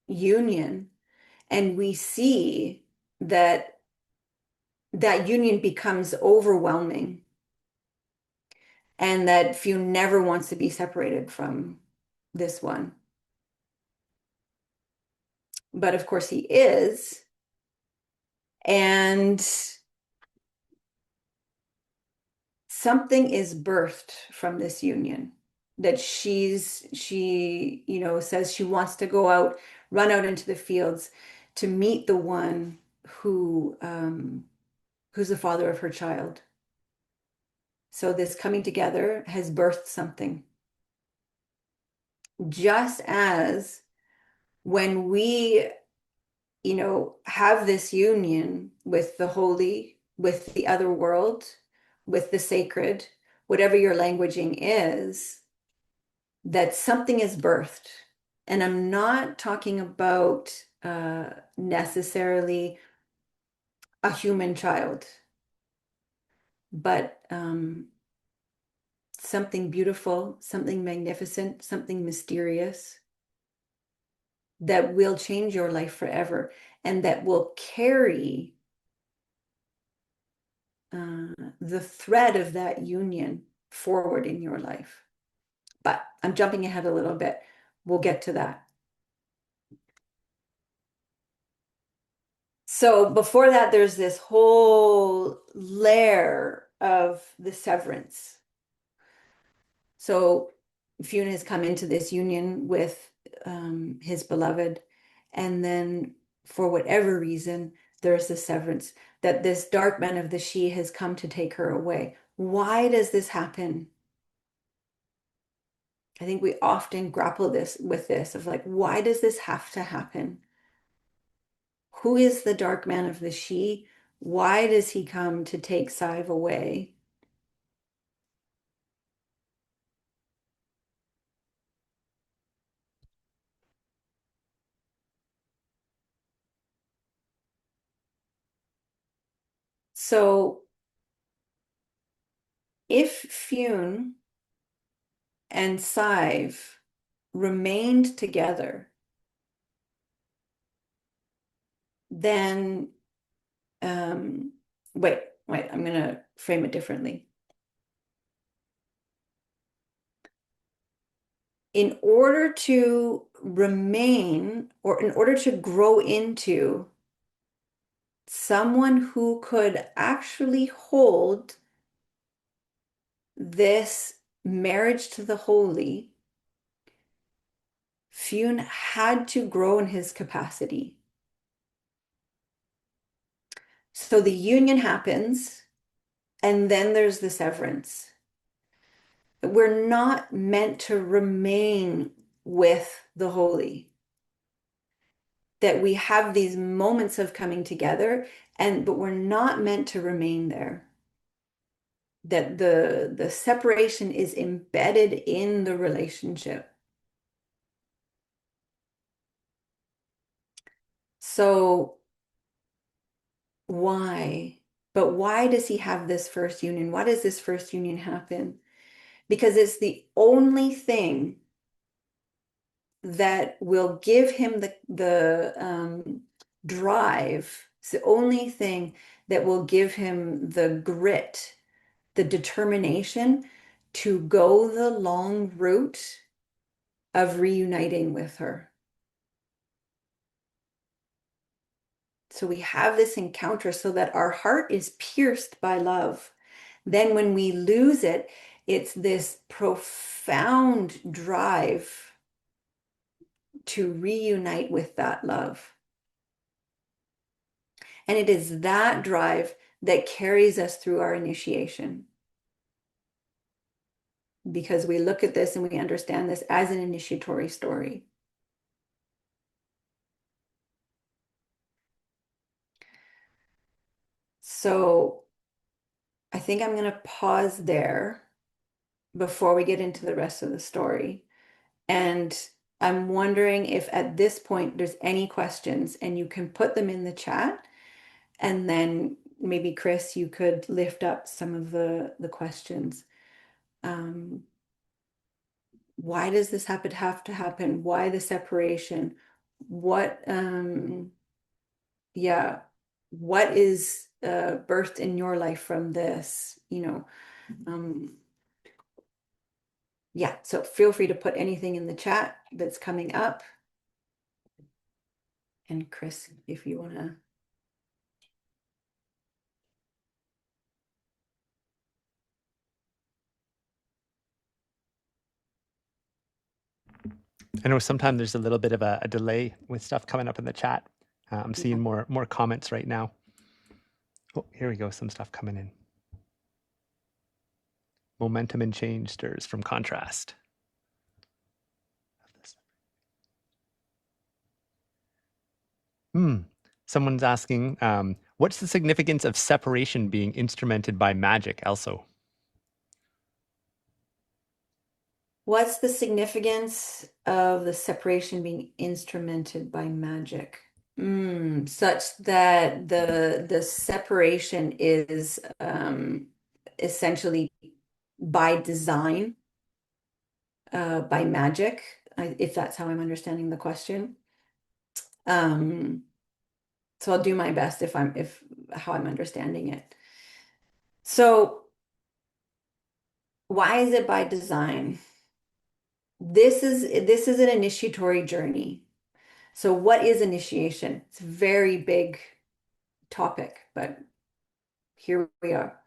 union, and we see that that union becomes overwhelming, and that Fionn never wants to be separated from this one. But of course he is, and something is birthed from this union, that she says she wants to go out, run out into the fields to meet the one who's the father of her child. So this coming together has birthed something. Just as when we, have this union with the holy, with the other world, with the sacred, whatever your languaging is, that something is birthed. And I'm not talking about necessarily a human child, but something beautiful, something magnificent, something mysterious that will change your life forever and that will carry the thread of that union forward in your life. But I'm jumping ahead a little bit. We'll get to that. So before that, there's this whole layer of the severance. So Fionn has come into this union with his beloved, and then for whatever reason, there's the severance that this dark man of the she has come to take her away. Why does this happen? I think we often grapple with this of like, why does this have to happen? Who is the dark man of the she? Why does he come to take Sive away? So if Fionn and Sive remained together, then wait, I'm going to frame it differently. In order to remain, or in order to grow into someone who could actually hold this marriage to the holy, Fionn had to grow in his capacity. So the union happens, and then there's the severance. We're not meant to remain with the holy. That we have these moments of coming together, but we're not meant to remain there. That the separation is embedded in the relationship. So why? But why does he have this first union? Why does this first union happen? Because it's the only thing that will give him the drive. It's the only thing that will give him the grit, the determination to go the long route of reuniting with her. So we have this encounter so that our heart is pierced by love. Then when we lose it, it's this profound drive to reunite with that love. And it is that drive that carries us through our initiation. Because we look at this and we understand this as an initiatory story. So I think I'm going to pause there before we get into the rest of the story. And I'm wondering if at this point there's any questions, and you can put them in the chat. And then maybe Chris, you could lift up some of the questions. Why does this have to happen? Why the separation? What, yeah, what is birthed in your life from this? Yeah, so feel free to put anything in the chat that's coming up. And Chris, if you want to. I know sometimes there's a little bit of a delay with stuff coming up in the chat. I'm seeing more comments right now. Oh, here we go. Some stuff coming in. Momentum and change stirs from contrast. Someone's asking, what's the significance of separation being instrumented by magic, also? What's the significance of the separation being instrumented by magic? Such that the separation is essentially by design, by magic, if that's how I'm understanding the question. So I'll do my best if how I'm understanding it. So why is it by design? This is an initiatory journey. So what is initiation? It's a very big topic, but here we are.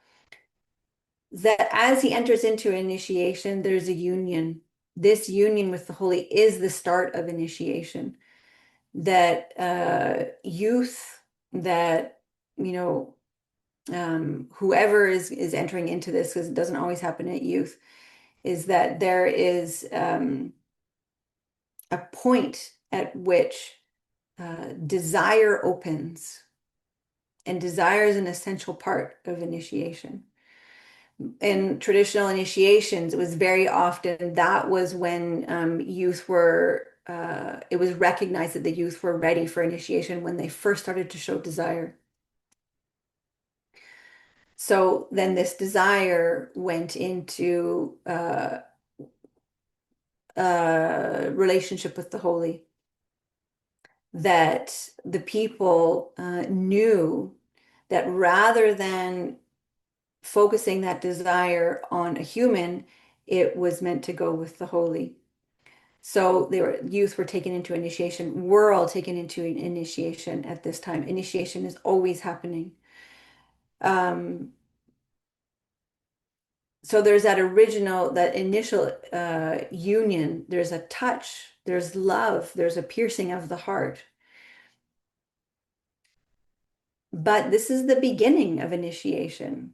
That as he enters into initiation, there's a union. This union with the holy is the start of initiation. That youth, that whoever is entering into this, because it doesn't always happen at youth, is that there is a point at which desire opens, and desire is an essential part of initiation. In traditional initiations, it was very often that was when youth were, it was recognized that the youth were ready for initiation when they first started to show desire. So then this desire went into relationship with the holy, that the people knew that rather than focusing that desire on a human, it was meant to go with the holy. So youth were taken into initiation. We're all taken into initiation at this time. Initiation is always happening. So there's that initial union. There's a touch, there's love, there's a piercing of the heart. But this is the beginning of initiation.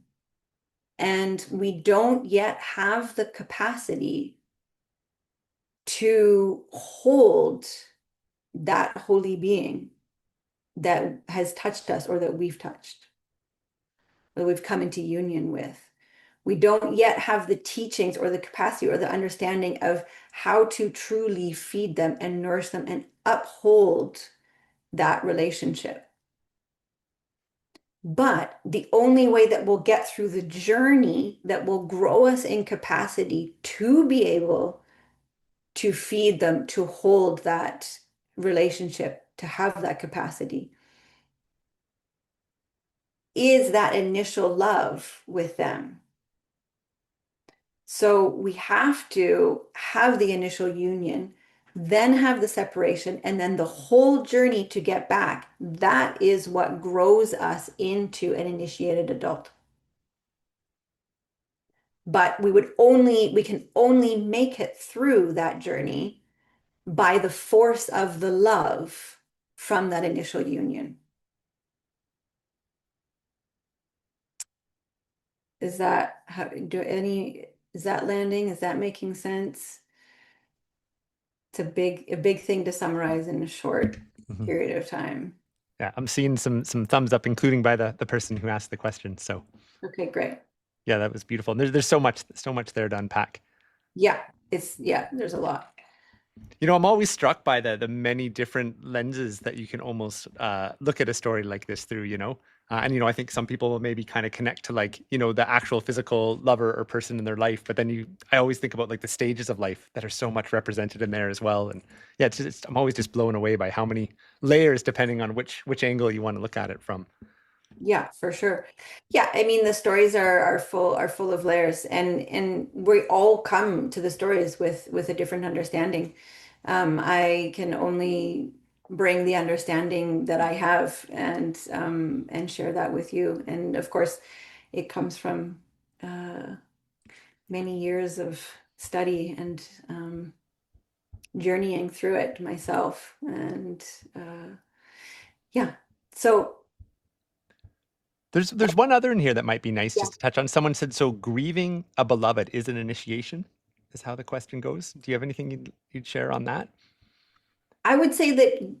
And we don't yet have the capacity to hold that holy being that has touched us, or that we've touched, that we've come into union with. We don't yet have the teachings or the capacity or the understanding of how to truly feed them and nourish them and uphold that relationship. But the only way that we'll get through the journey that will grow us in capacity to be able to feed them, to hold that relationship, to have that capacity, is that initial love with them. So we have to have the initial union, then have the separation, and then the whole journey to get back. That is what grows us into an initiated adult. But we can only make it through that journey by the force of the love from that initial union. Is that how do any is that landing? Is that making sense? It's a big thing to summarize in a short Mhm. period of time. Yeah, I'm seeing some thumbs up, including by the person who asked the question. So Okay, great. yeah, that was beautiful. And there's so much there to unpack. Yeah, yeah, there's a lot. You know, I'm always struck by the many different lenses that you can almost look at a story like this through, you know. And you know, I think some people will maybe kind of connect to like, you know, the actual physical lover or person in their life, but then I always think about like the stages of life that are so much represented in there as well. And yeah, I'm always just blown away by how many layers, depending on which angle you want to look at it from. Yeah, for sure. Yeah, I mean the stories are full of layers, and we all come to the stories with a different understanding. I can only bring the understanding that I have and share that with you. And of course, it comes from many years of study and journeying through it myself. And yeah, so There's one other in here that might be nice yeah. just to touch on. Someone said, so grieving a beloved is an initiation, is how the question goes. Do you have anything you'd share on that? I would say that,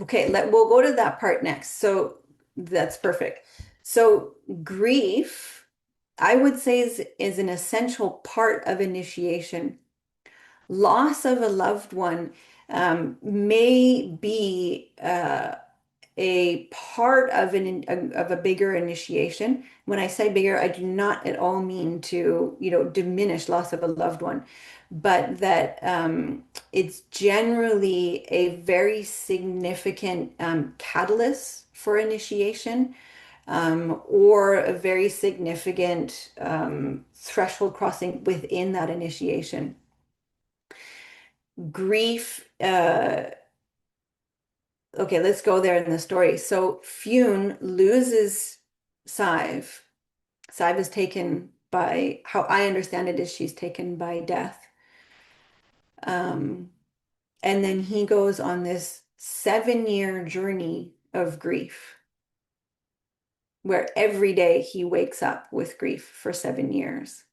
okay, we'll go to that part next. So that's perfect. So grief, I would say is an essential part of initiation. Loss of a loved one may be a part of of a bigger initiation. When I say bigger, I do not at all mean to, diminish loss of a loved one, but that it's generally a very significant catalyst for initiation, or a very significant threshold crossing within that initiation. Grief, okay, let's go there in the story. So Fionn loses Sive. Sive is taken by, how I understand it is she's taken by death. Um, and then he goes on this 7-year journey of grief, where every day he wakes up with grief for 7 years.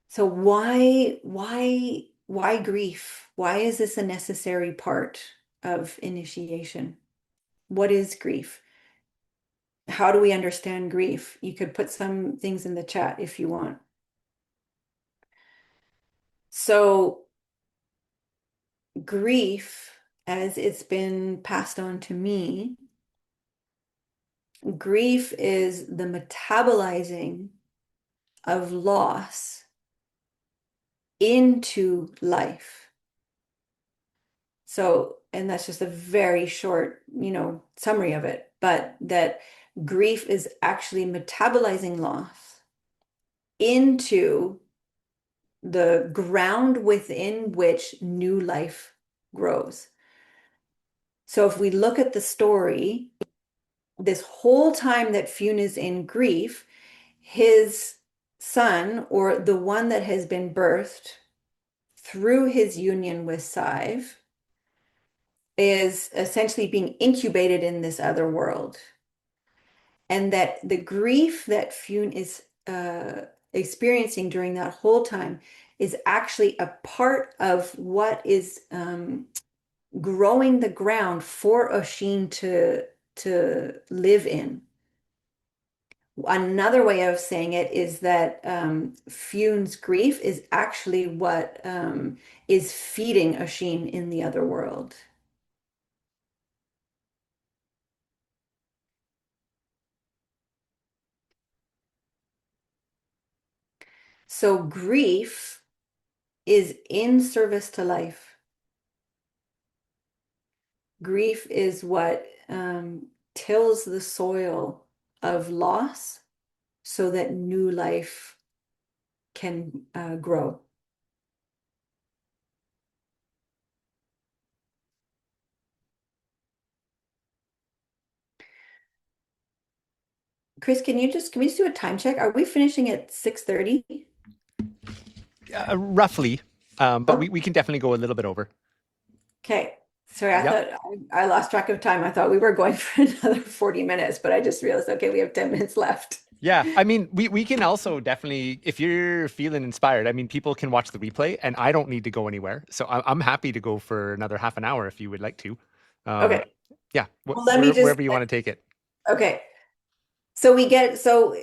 So why grief? Why is this a necessary part of initiation? What is grief? How do we understand grief? You could put some things in the chat if you want. So, grief, as it's been passed on to me, grief is the metabolizing of loss into life. So, and that's just a very short, summary of it, but that grief is actually metabolizing loss into the ground within which new life grows. So if we look at the story, this whole time that Fionn is in grief, his son, or the one that has been birthed through his union with Sive, is essentially being incubated in this other world. And that the grief that Fionn is experiencing during that whole time is actually a part of what is growing the ground for Oisín to live in. Another way of saying it is that Fionn's grief is actually what is feeding Oisín in the other world. So grief is in service to life. Grief is what tills the soil of loss so that new life can grow. Chris, can we just do a time check? Are we finishing at 6:30? Roughly, but Oh, we can definitely go a little bit over. Okay. Sorry, I Yep. thought I lost track of time. I thought we were going for another 40 minutes, but I just realized, okay, we have 10 minutes left. Yeah, I mean, we can also definitely, if you're feeling inspired, I mean, people can watch the replay, and I don't need to go anywhere, so I'm happy to go for another half an hour if you would like to. Um, Okay. yeah, Well, let me just, wherever you want to take it. okay. So we get, so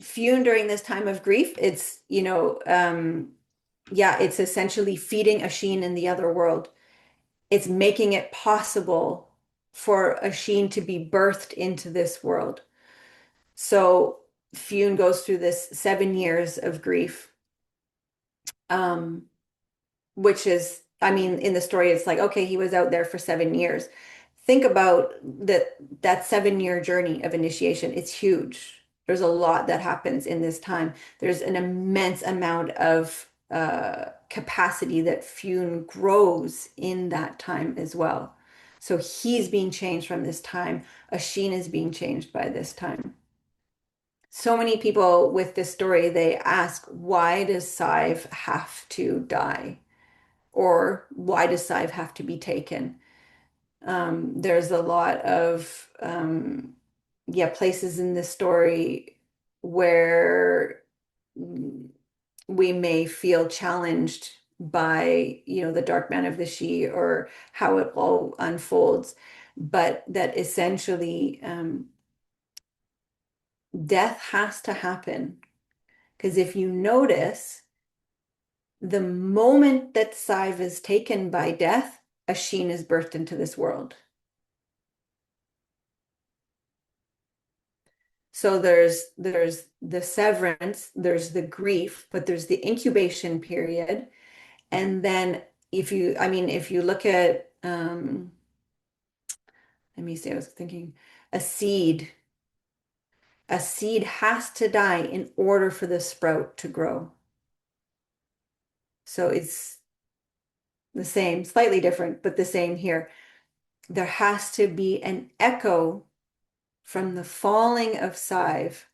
Fune during this time of grief, it's, yeah, it's essentially feeding Oisín in the other world. It's making it possible for Oisín to be birthed into this world. So Fune goes through this 7 years of grief, um, which is, I mean, in the story, it's like, okay, he was out there for 7 years. Think about that 7 year journey of initiation. It's huge. There's a lot that happens in this time. There's an immense amount of capacity that Fune grows in that time as well. So he's being changed from this time. Oisín is being changed by this time. So many people with this story, they ask, why does Sive have to die? Or why does Sive have to be taken? There's a lot of yeah, places in this story where we may feel challenged by, the dark man of the She or how it all unfolds, but that essentially death has to happen. Because if you notice, the moment that Sive is taken by death, Oisín is birthed into this world. So there's the severance, there's the grief, but there's the incubation period. And then if you look at let me see, I was thinking a seed, a seed has to die in order for the sprout to grow. So it's the same, slightly different, but the same here. There has to be an echo from the falling of Sive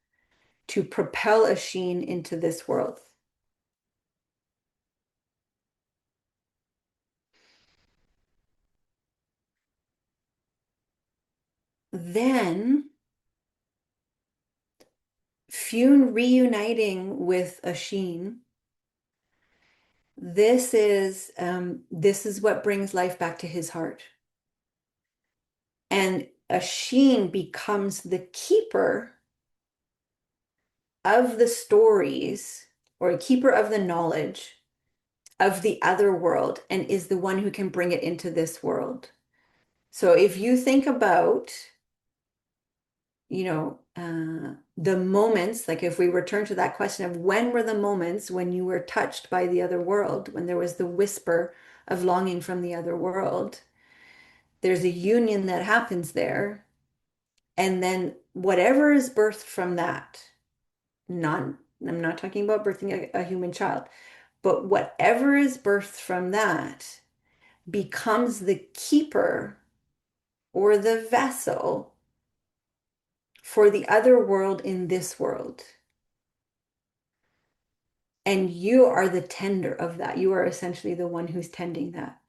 to propel Oisín into this world. Then Fune reuniting with Oisín, this is what brings life back to his heart. And Oisín becomes the keeper of the stories or a keeper of the knowledge of the other world and is the one who can bring it into this world. So if you think about, the moments, like if we return to that question of when were the moments when you were touched by the other world, when there was the whisper of longing from the other world, there's a union that happens there. And then whatever is birthed from that, not, I'm not talking about birthing a human child, but whatever is birthed from that becomes the keeper or the vessel for the other world in this world. And you are the tender of that. You are essentially the one who's tending that.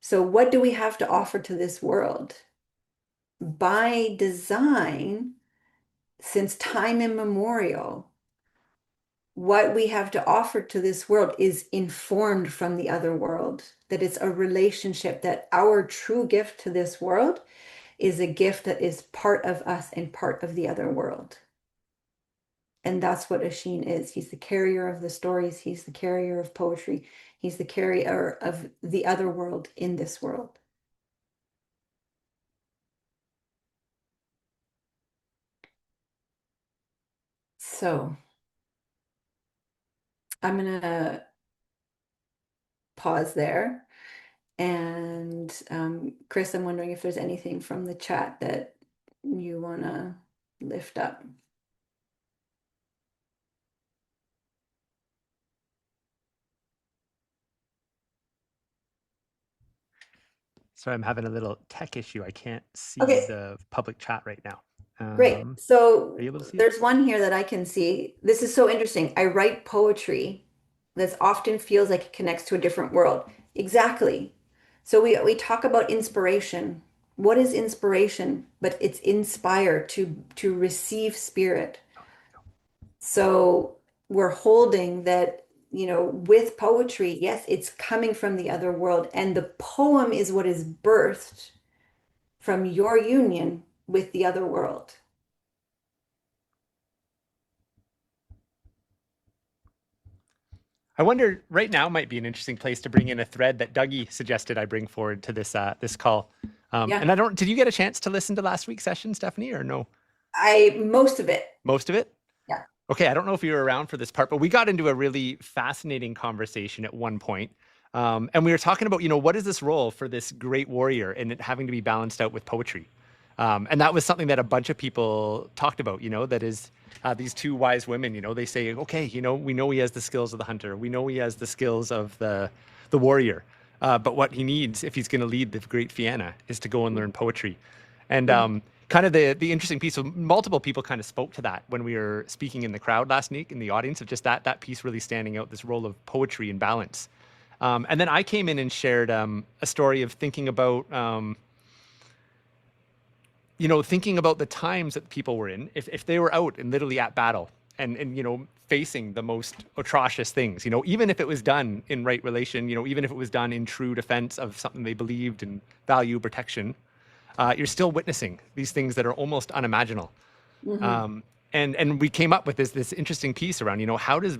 So, what do we have to offer to this world? By design, since time immemorial, what we have to offer to this world is informed from the other world, that it's a relationship, that our true gift to this world is a gift that is part of us and part of the other world. And that's what Oisín is. He's the carrier of the stories. He's the carrier of poetry. He's the carrier of the other world in this world. So I'm going to pause there. And Chris, I'm wondering if there's anything from the chat that you want to lift up. So I'm having a little tech issue. I can't see Okay, the public chat right now. great. Are So you able to see it? there's one here that I can see. This is so interesting. I write poetry that often feels like it connects to a different world. Exactly. So we talk about inspiration. What is inspiration? But it's inspire to receive spirit. So we're holding that, with poetry, yes, it's coming from the other world, and the poem is what is birthed from your union with the other world. I wonder right now might be an interesting place to bring in a thread that Dougie suggested I bring forward to this call. And Yeah, I don't. Did you get a chance to listen to last week's session, Stephanie, or no? I most of it. Most of it? Yeah. Okay, I don't know if you were around for this part, but we got into a really fascinating conversation at one point. And we were talking about, what is this role for this great warrior and it having to be balanced out with poetry? And that was something that a bunch of people talked about, that is these two wise women, they say, okay, we know he has the skills of the hunter. We know he has the skills of the warrior. But what he needs, if he's going to lead the great Fianna, is to go and learn poetry. And Mhm. kind of the interesting piece, so multiple people kind of spoke to that when we were speaking in the crowd last week in the audience, of just that piece really standing out, this role of poetry and balance. And then I came in and shared a story of thinking about the times that people were in, if they were out and literally at battle and facing the most atrocious things, even if it was done in right relation, even if it was done in true defense of something they believed and value protection, you're still witnessing these things that are almost unimaginable. Mhm. And we came up with this interesting piece around, how does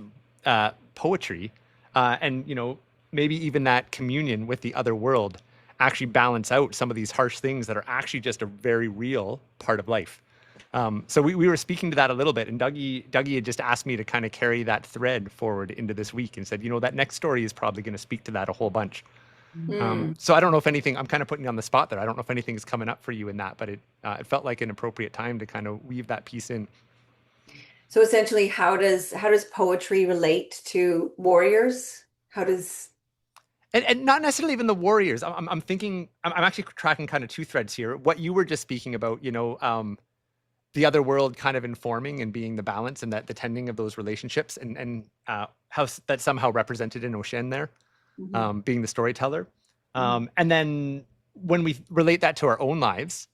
poetry and maybe even that communion with the other world actually balance out some of these harsh things that are actually just a very real part of life. So we were speaking to that a little bit, and Dougie had just asked me to kind of carry that thread forward into this week and said, that next story is probably going to speak to that a whole bunch. Mm. So I don't know if anything, I'm kind of putting you on the spot there. I don't know if anything's coming up for you in that, but it felt like an appropriate time to kind of weave that piece in. So essentially, how does poetry relate to warriors? How does And not necessarily even the warriors. I'm thinking, I'm actually tracking kind of two threads here. What you were just speaking about, the other world kind of informing and being the balance and that the tending of those relationships and how that's somehow represented in Oisín there, Mhm. being the storyteller. Mhm. And then when we relate that to our own lives,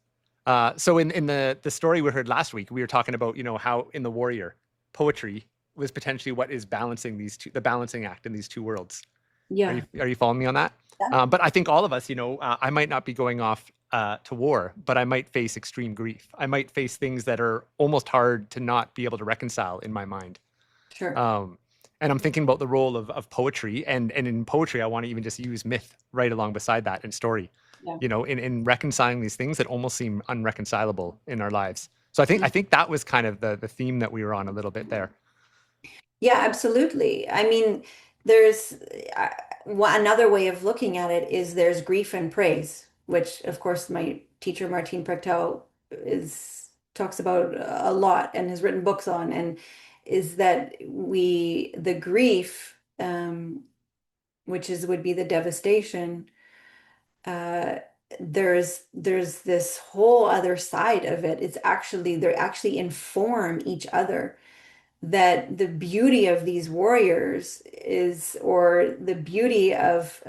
so in the story we heard last week, we were talking about, how in the warrior, poetry was potentially what is balancing the balancing act in these two worlds. Yeah. Are you following me on that? Yeah. But I think all of us, I might not be going off to war, but I might face extreme grief. I might face things that are almost hard to not be able to reconcile in my mind. Sure. Um, and I'm thinking about the role of poetry, and in poetry, I want to even just use myth right along beside that and story. Yeah. In reconciling these things that almost seem unreconcilable in our lives. So I think that was kind of the theme that we were on a little bit there. Yeah, absolutely. I mean, there's uh, another way of looking at it is there's grief and praise, which of course my teacher Martine Prechtel is talks about a lot and has written books on, and is that the grief, which is would be the devastation, uh, there's this whole other side of it. It's actually they actually inform each other, that the beauty of these warriors is, or the beauty of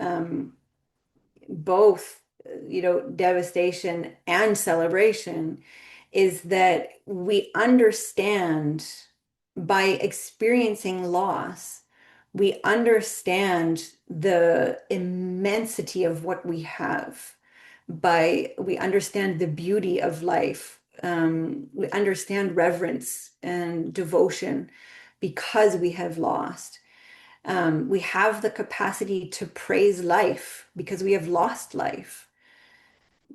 both, devastation and celebration, is that we understand by experiencing loss, we understand the immensity of what we have. We understand the beauty of life. We understand reverence and devotion because we have lost. We have the capacity to praise life because we have lost life.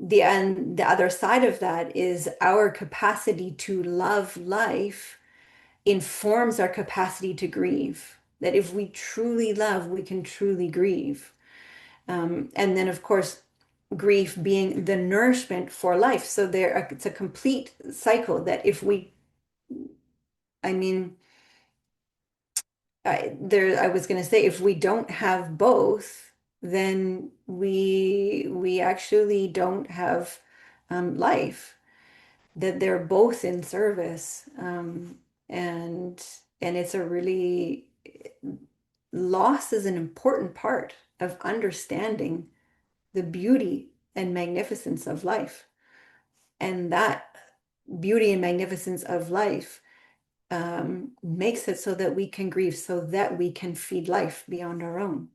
And the other side of that is our capacity to love life informs our capacity to grieve. That if we truly love, we can truly grieve. And then, of course, grief being the nourishment for life. So it's a complete cycle that if we, I mean, I was going to say, if we don't have both, then we actually don't have life. That they're both in service, and it's a really loss is an important part of understanding. the beauty and magnificence of life. And that beauty and magnificence of life makes it so that we can grieve, so that we can feed life beyond our own.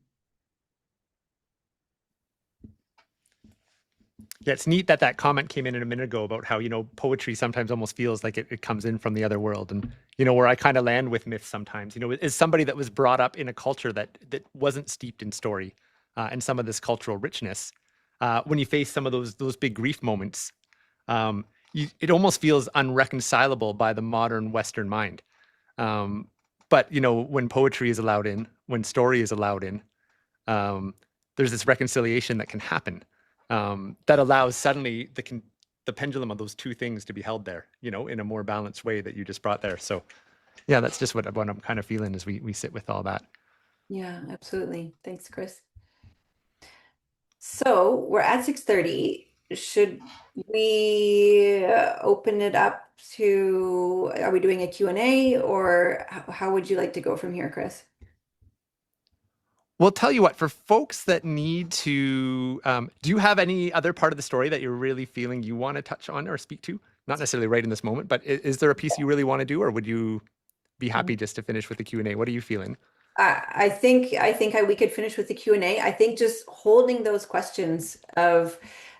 Yeah, it's neat that that comment came in a minute ago about how, poetry sometimes almost feels like it comes in from the other world. And, where I kind of land with myths sometimes, is somebody that was brought up in a culture that wasn't steeped in story and some of this cultural richness. When you face some of those big grief moments, it almost feels unreconcilable by the modern Western mind. Um, but, when poetry is allowed in, when story is allowed in, um, there's this reconciliation that can happen that allows suddenly the pendulum of those two things to be held there, in a more balanced way that you just brought there. So yeah, that's just what I'm kind of feeling as we sit with all that. Yeah, absolutely. Thanks, Chris. So we're at 6:30. Should we open it up to, are we doing a Q&A, or how would you like to go from here, Chris? Well, tell you what, for folks that need to, do you have any other part of the story that you're really feeling you want to touch on or speak to? Not necessarily right in this moment, but is there a piece you really want to do, or would you be happy just to finish with the Q&A? What are you feeling? I think we could finish with the Q&A. I think just holding those questions of,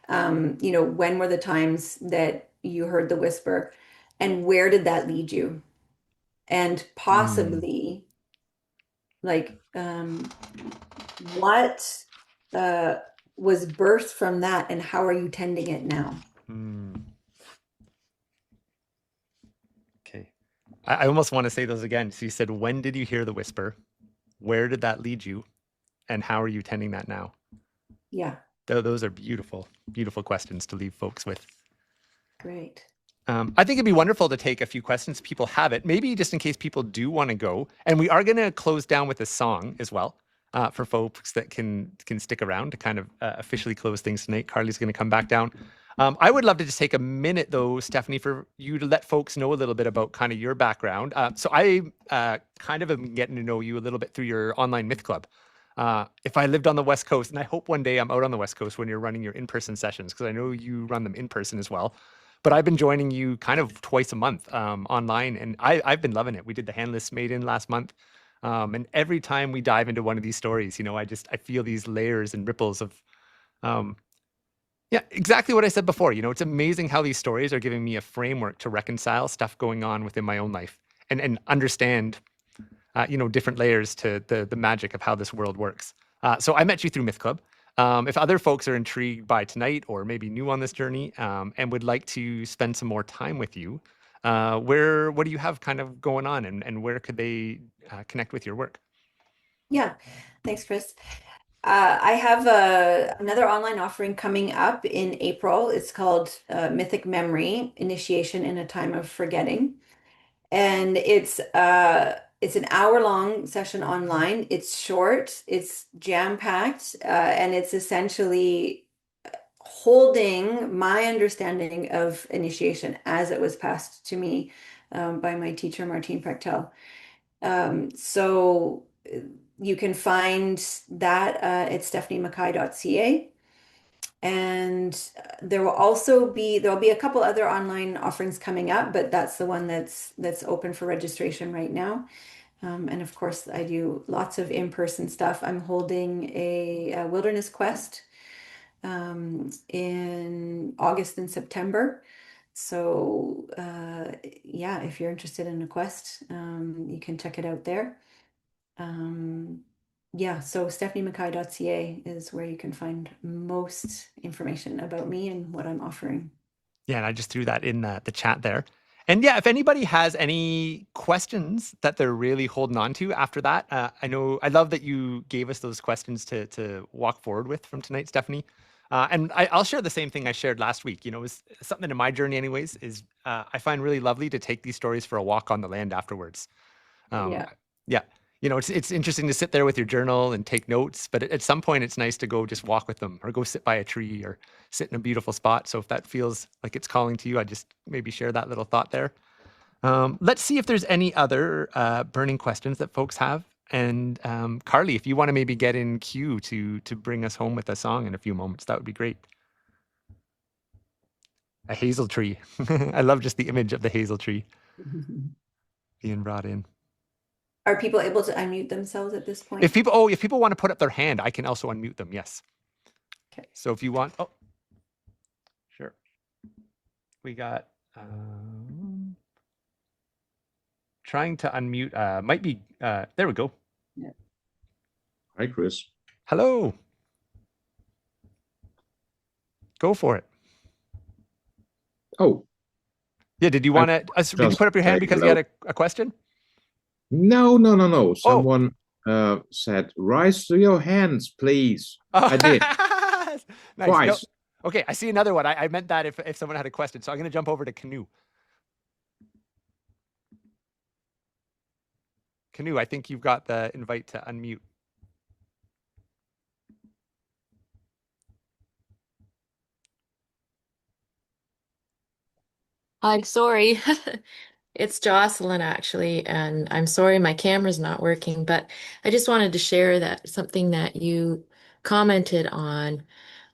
when were the times that you heard the whisper, and where did that lead you? And Mm, possibly, like, what uh, was birthed from that, and how are you tending it now? mm. Okay. I almost want to say those again. So you said, when did you hear the whisper? Where did that lead you? And how are you tending that now? Yeah, Those are beautiful, beautiful questions to leave folks with. great. I think it'd be wonderful to take a few questions. People have it, maybe just in case people do want to go. And we are going to close down with a song as well for folks that can stick around to kind of officially close things tonight. Carly's going to come back down. I would love to just take a minute, though, Stephanie, for you to let folks know a little bit about kind of your background. So I kind of am getting to know you a little bit through your online myth club. If I lived on the West Coast, and I hope one day I'm out on the West Coast when you're running your in-person sessions, because I know you run them in person as well. But I've been joining you kind of twice a month online, and I've been loving it. We did the Handless Maiden last month, and every time we dive into one of these stories, I feel these layers and ripples of, um, yeah, exactly what I said before. It's amazing how these stories are giving me a framework to reconcile stuff going on within my own life and understand, different layers to the magic of how this world works. So I met you through Myth Club. If other folks are intrigued by tonight or maybe new on this journey and would like to spend some more time with you, what do you have kind of going on, and where could they connect with your work? Yeah, thanks, Chris. I have another online offering coming up in April. It's called Mythic Memory: Initiation in a Time of Forgetting. And it's an hour-long session online. It's short, it's jam-packed, and it's essentially holding my understanding of initiation as it was passed to me by my teacher, Martine Prechtel. So you can find that at stephaniemackay.ca. And there'll be a couple other online offerings coming up, but that's the one that's open for registration right now. And of course, I do lots of in-person stuff. I'm holding a wilderness quest in August and September. So yeah, if you're interested in a quest, you can check it out there. Um, yeah, so stephaniemackay.ca is where you can find most information about me and what I'm offering. Yeah, and I just threw that in the chat there. And yeah, if anybody has any questions that they're really holding on to after that, I love that you gave us those questions to walk forward with from tonight, Stephanie. And I'll share the same thing I shared last week. It's something in my journey, anyways. Is I find really lovely to take these stories for a walk on the land afterwards. Um, Yeah. yeah, it's interesting to sit there with your journal and take notes, but at some point, it's nice to go just walk with them, or go sit by a tree, or sit in a beautiful spot. So if that feels like it's calling to you, I just maybe share that little thought there. Let's see if there's any other burning questions that folks have. And Carly, if you want to maybe get in queue to bring us home with a song in a few moments, that would be great. A hazel tree. I love just the image of the hazel tree being brought in. Are people able to unmute themselves at this If point? people, oh, if people want to put up their hand, I can also unmute them. Yes. Okay. So if you want, oh, sure. We got trying to unmute. Might be. There we go. Yeah. Hi, Chris. Hello. Go for it. Oh, Yeah. Did you want to? Did you put up your hand because you had a question? no. Oh. Someone said, "Rise to your hands, please." I did Nice. No, twice. okay, I see another one. I meant that if someone had a question. So I'm going to jump over to Canoe. Canoe, I think you've got the invite to unmute. I'm sorry. It's Jocelyn actually, and I'm sorry my camera's not working, but I just wanted to share that something that you commented on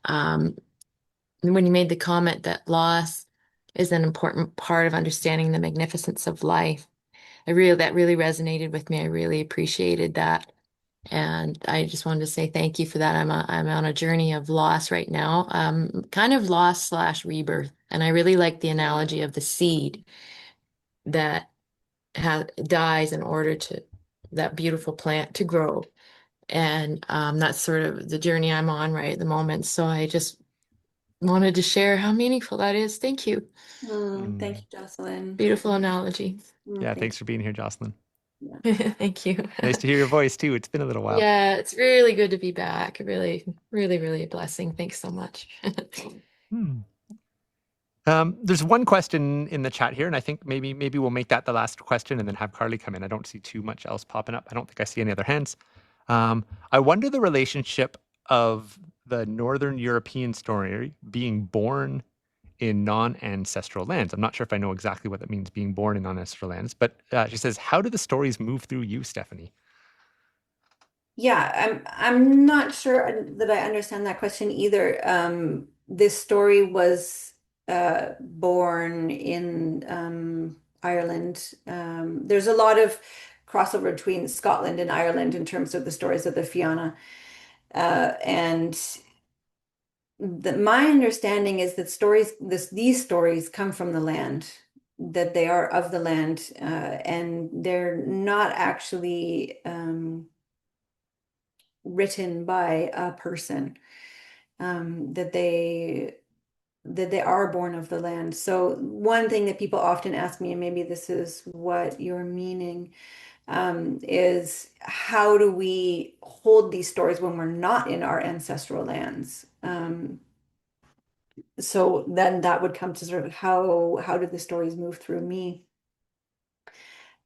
when you made the comment that loss is an important part of understanding the magnificence of life. That really resonated with me. I really appreciated that. And I just wanted to say thank you for that. I'm on a journey of loss right now, kind of loss slash rebirth. And I really like the analogy of the seed that dies in order to that beautiful plant to grow. And that's sort of the journey I'm on right at the moment. So I just wanted to share how meaningful that is. Thank you. Thank you, Jocelyn. Beautiful analogy. Yeah, thanks for being here, Jocelyn. Yeah. Thank you. Nice to hear your voice too. It's been a little while. Yeah, it's really good to be back. Really, really, really a blessing. Thanks so much. There's one question in the chat here, and I think maybe we'll make that the last question and then have Carly come in. I don't see too much else popping up. I don't think I see any other hands. I wonder the relationship of the Northern European story being born in non-ancestral lands. I'm not sure if I know exactly what that means, being born in non-ancestral lands, but she says, how do the stories move through you, Stephanie? Yeah, I'm not sure that I understand that question either. This story was born in Ireland. There's a lot of crossover between Scotland and Ireland in terms of the stories of the Fianna. And my understanding is that these stories come from the land, that they are of the land, and they're not actually written by a person, that they are born of the land. So one thing that people often ask me, and maybe this is what you're meaning, is how do we hold these stories when we're not in our ancestral lands? So then that would come to sort of how do the stories move through me?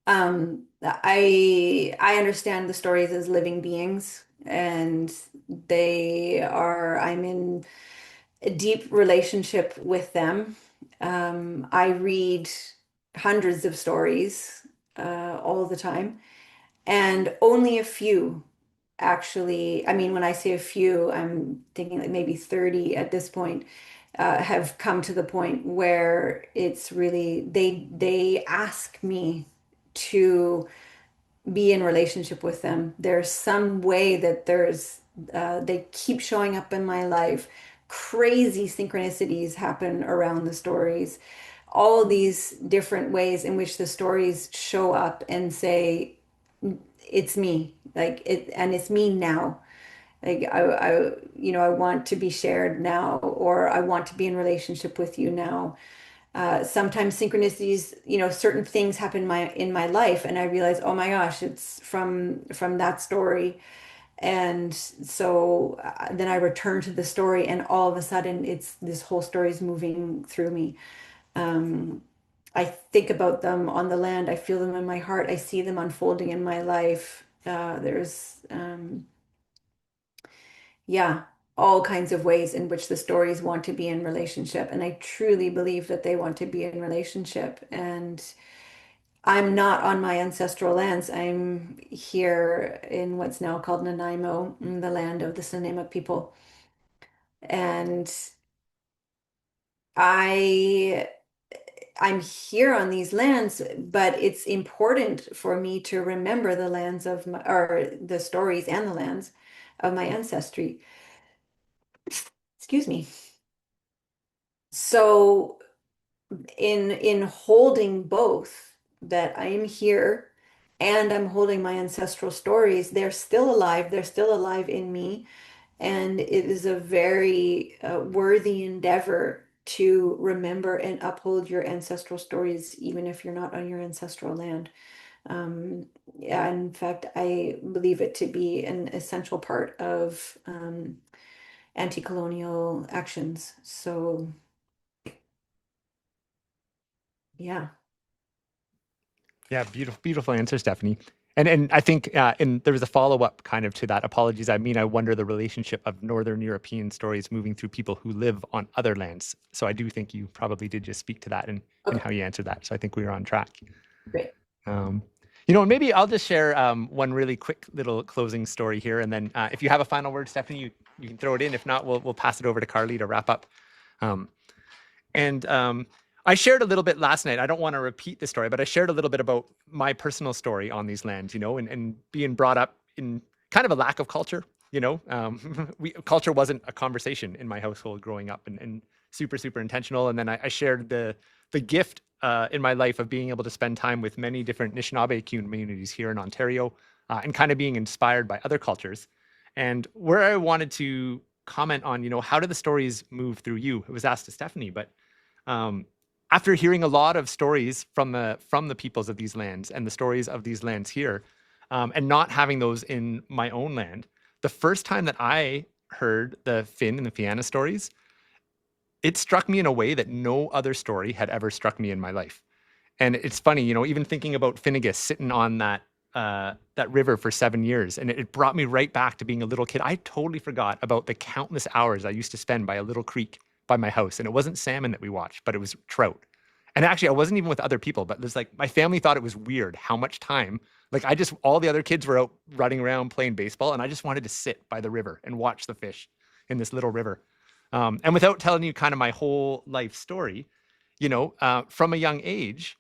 I understand the stories as living beings, and I'm in a deep relationship with them. I read hundreds of stories all the time, and only a few actually, I mean, when I say a few, I'm thinking like maybe 30 at this point, have come to the point where it's really they ask me to be in relationship with them. There's some way that they keep showing up in my life. Crazy synchronicities happen around the stories. All these different ways in which the stories show up and say, it's me, like it, and it's me now. Like I want to be shared now, or I want to be in relationship with you now. Sometimes synchronicities, certain things happen in my life, and I realize, oh my gosh, it's from that story. And so then I return to the story, and all of a sudden, it's this whole story is moving through me. I think about them on the land. I feel them in my heart. I see them unfolding in my life. Yeah, all kinds of ways in which the stories want to be in relationship. And I truly believe that they want to be in relationship. And I'm not on my ancestral lands. I'm here in what's now called Nanaimo, in the land of the Snuneymuxw people. And I I'm here on these lands, but it's important for me to remember the lands of my, or the stories and the lands of my ancestry. Excuse me. So in holding both, that I am here and I'm holding my ancestral stories, they're still alive in me, and it is a very worthy endeavor to remember and uphold your ancestral stories, even if you're not on your ancestral land. Yeah, in fact, I believe it to be an essential part of anti-colonial actions. So, yeah. Yeah, beautiful, beautiful answer, Stephanie. And I think and there was a follow up kind of to that. Apologies. I mean, I wonder the relationship of Northern European stories moving through people who live on other lands. So I do think you probably did just speak to that and Okay, how you answered that. So I think we were on track. great. Um, you know, and maybe I'll just share one really quick little closing story here, and then if you have a final word, Stephanie, you can throw it in. If not, we'll pass it over to Carly to wrap up. Um, and I shared a little bit last night. I don't want to repeat the story, but I shared a little bit about my personal story on these lands, you know, and being brought up in kind of a lack of culture, you know. Culture wasn't a conversation in my household growing up, and super, super intentional. And then I shared the gift in my life of being able to spend time with many different Anishinaabe communities here in Ontario, and kind of being inspired by other cultures. And where I wanted to comment on, you know, how do the stories move through you? It was asked to Stephanie, but um, after hearing a lot of stories from the peoples of these lands and the stories of these lands here, and not having those in my own land, the first time that I heard the Finn and the Fianna stories, it struck me in a way that no other story had ever struck me in my life. And it's funny, you know, even thinking about Finnegas sitting on that river for 7 years, and it brought me right back to being a little kid. I totally forgot about the countless hours I used to spend by a little creek by my house, and it wasn't salmon that we watched, but it was trout. And actually, I wasn't even with other people, but there's like my family thought it was weird how much time. Like I just all the other kids were out running around playing baseball, and I just wanted to sit by the river and watch the fish in this little river. And without telling you kind of my whole life story, you know, from a young age,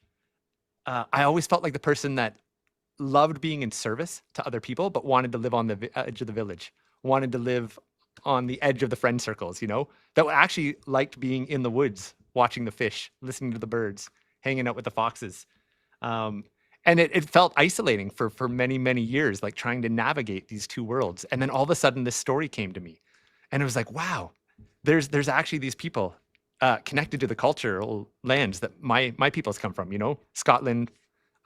I always felt like the person that loved being in service to other people, but wanted to live on the edge of the village, wanted to live on the edge of the friend circles, you know, that actually liked being in the woods, watching the fish, listening to the birds, hanging out with the foxes. Um, and it felt isolating for many, many years, like trying to navigate these two worlds. And then all of a sudden, this story came to me. And it was like, wow, there's actually these people connected to the cultural lands that my peoples come from, you know, Scotland,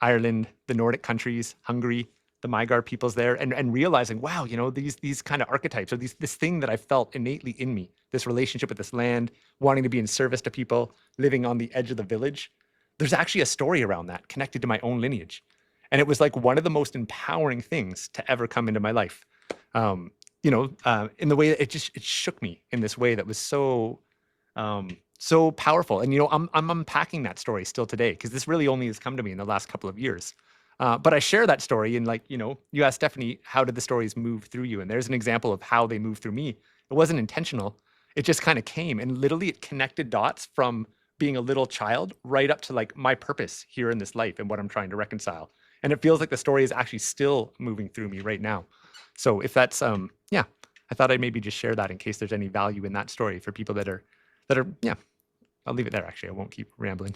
Ireland, the Nordic countries, Hungary, the Mygar peoples there, and realizing, wow, you know, these kind of archetypes, or this thing that I felt innately in me, this relationship with this land, wanting to be in service to people, living on the edge of the village. There's actually a story around that connected to my own lineage. And it was like one of the most empowering things to ever come into my life. Um, you know, in the way that it shook me in this way that was so powerful. And you know, I'm unpacking that story still today because this really only has come to me in the last couple of years. But I share that story, and like, you know, you asked Stephanie, how did the stories move through you? And there's an example of how they moved through me. It wasn't intentional. It just kind of came, and literally it connected dots from being a little child right up to like my purpose here in this life and what I'm trying to reconcile. And it feels like the story is actually still moving through me right now. So if that's yeah, I thought I'd maybe just share that in case there's any value in that story for people that are yeah. I'll leave it there. Actually, I won't keep rambling.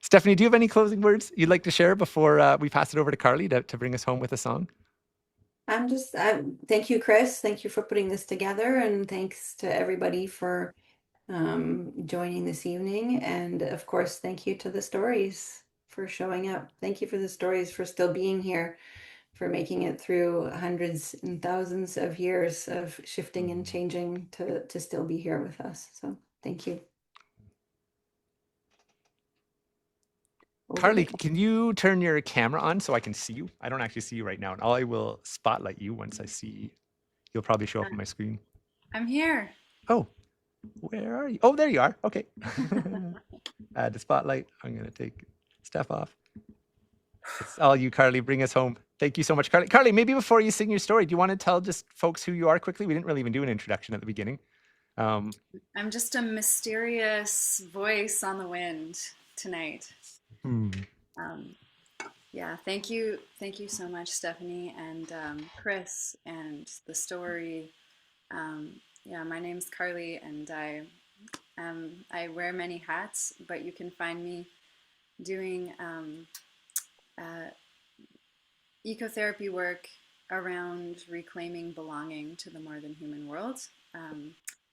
Stephanie, do you have any closing words you'd like to share before we pass it over to Carly to bring us home with a song? Thank you, Chris. Thank you for putting this together, and thanks to everybody for joining this evening. And of course, thank you to the stories for showing up. Thank you for the stories for still being here, for making it through hundreds and thousands of years of shifting and changing to still be here with us. So thank you. Over Carly, to can you turn your camera on so I can see you? I don't actually see you right now, and I will spotlight you once I see. You'll probably show up on my screen. I'm here. Oh, where are you? Oh, there you are. Okay. Add the spotlight. I'm gonna take Steph off. It's all you, Carly. Bring us home. Thank you so much, Carly. Carly, maybe before you sing your story, do you want to tell just folks who you are quickly? We didn't really even do an introduction at the beginning. I'm just a mysterious voice on the wind tonight. Yeah, thank you so much, Stephanie and Chris, and the story. Yeah, my name's Carly, and I wear many hats, but you can find me doing ecotherapy work around reclaiming belonging to the more than human world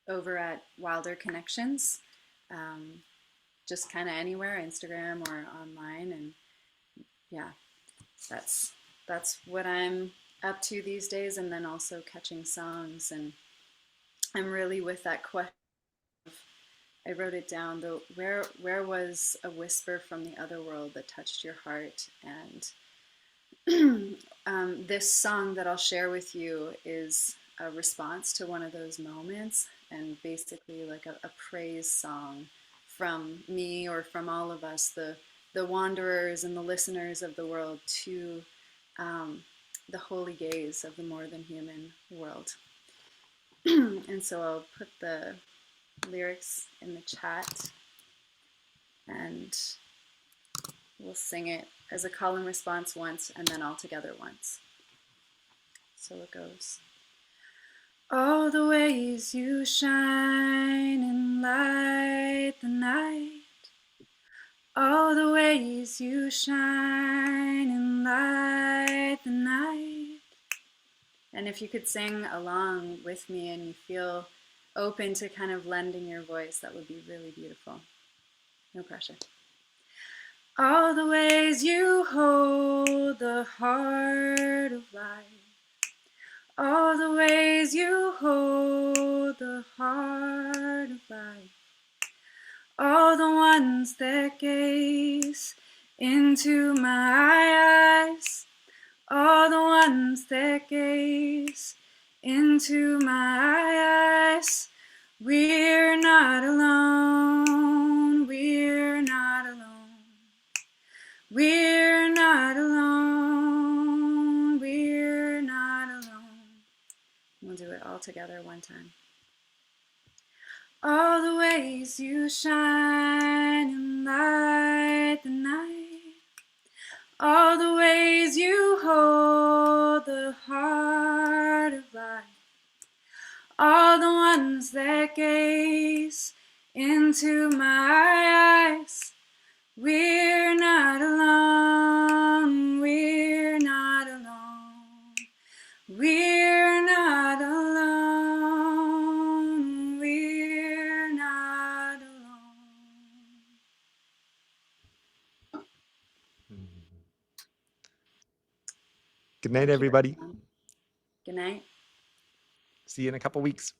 over at Wilder Connections, just kind of anywhere, Instagram or online. And yeah, that's what I'm up to these days. And then also catching songs. And I'm really with that question. I wrote it down, the where was a whisper from the other world that touched your heart? And this song that I'll share with you is a response to one of those moments, and basically like a praise song from me, or from all of us, the wanderers and the listeners of the world, to the holy gaze of the more than human world. And so I'll put the lyrics in the chat, and we'll sing it as a call and response once, and then all together once. So it goes. All the ways you shine and light the night. All the ways you shine and light the night. And if you could sing along with me and you feel open to kind of lending your voice, that would be really beautiful. No pressure. All the ways you hold the heart of life. All the ways you hold the heart of life. All the ones that gaze into my eyes. All the ones that gaze into my eyes. We're not alone. We're not alone. We're not alone, we're not alone. We'll do it all together one time. All the ways you shine and light the night. All the ways you hold the heart of life. All the ones that gaze into my eyes. We're not alone, we're not alone. We're not alone, we're not alone. Good night, everybody. Good night. See you in a couple weeks.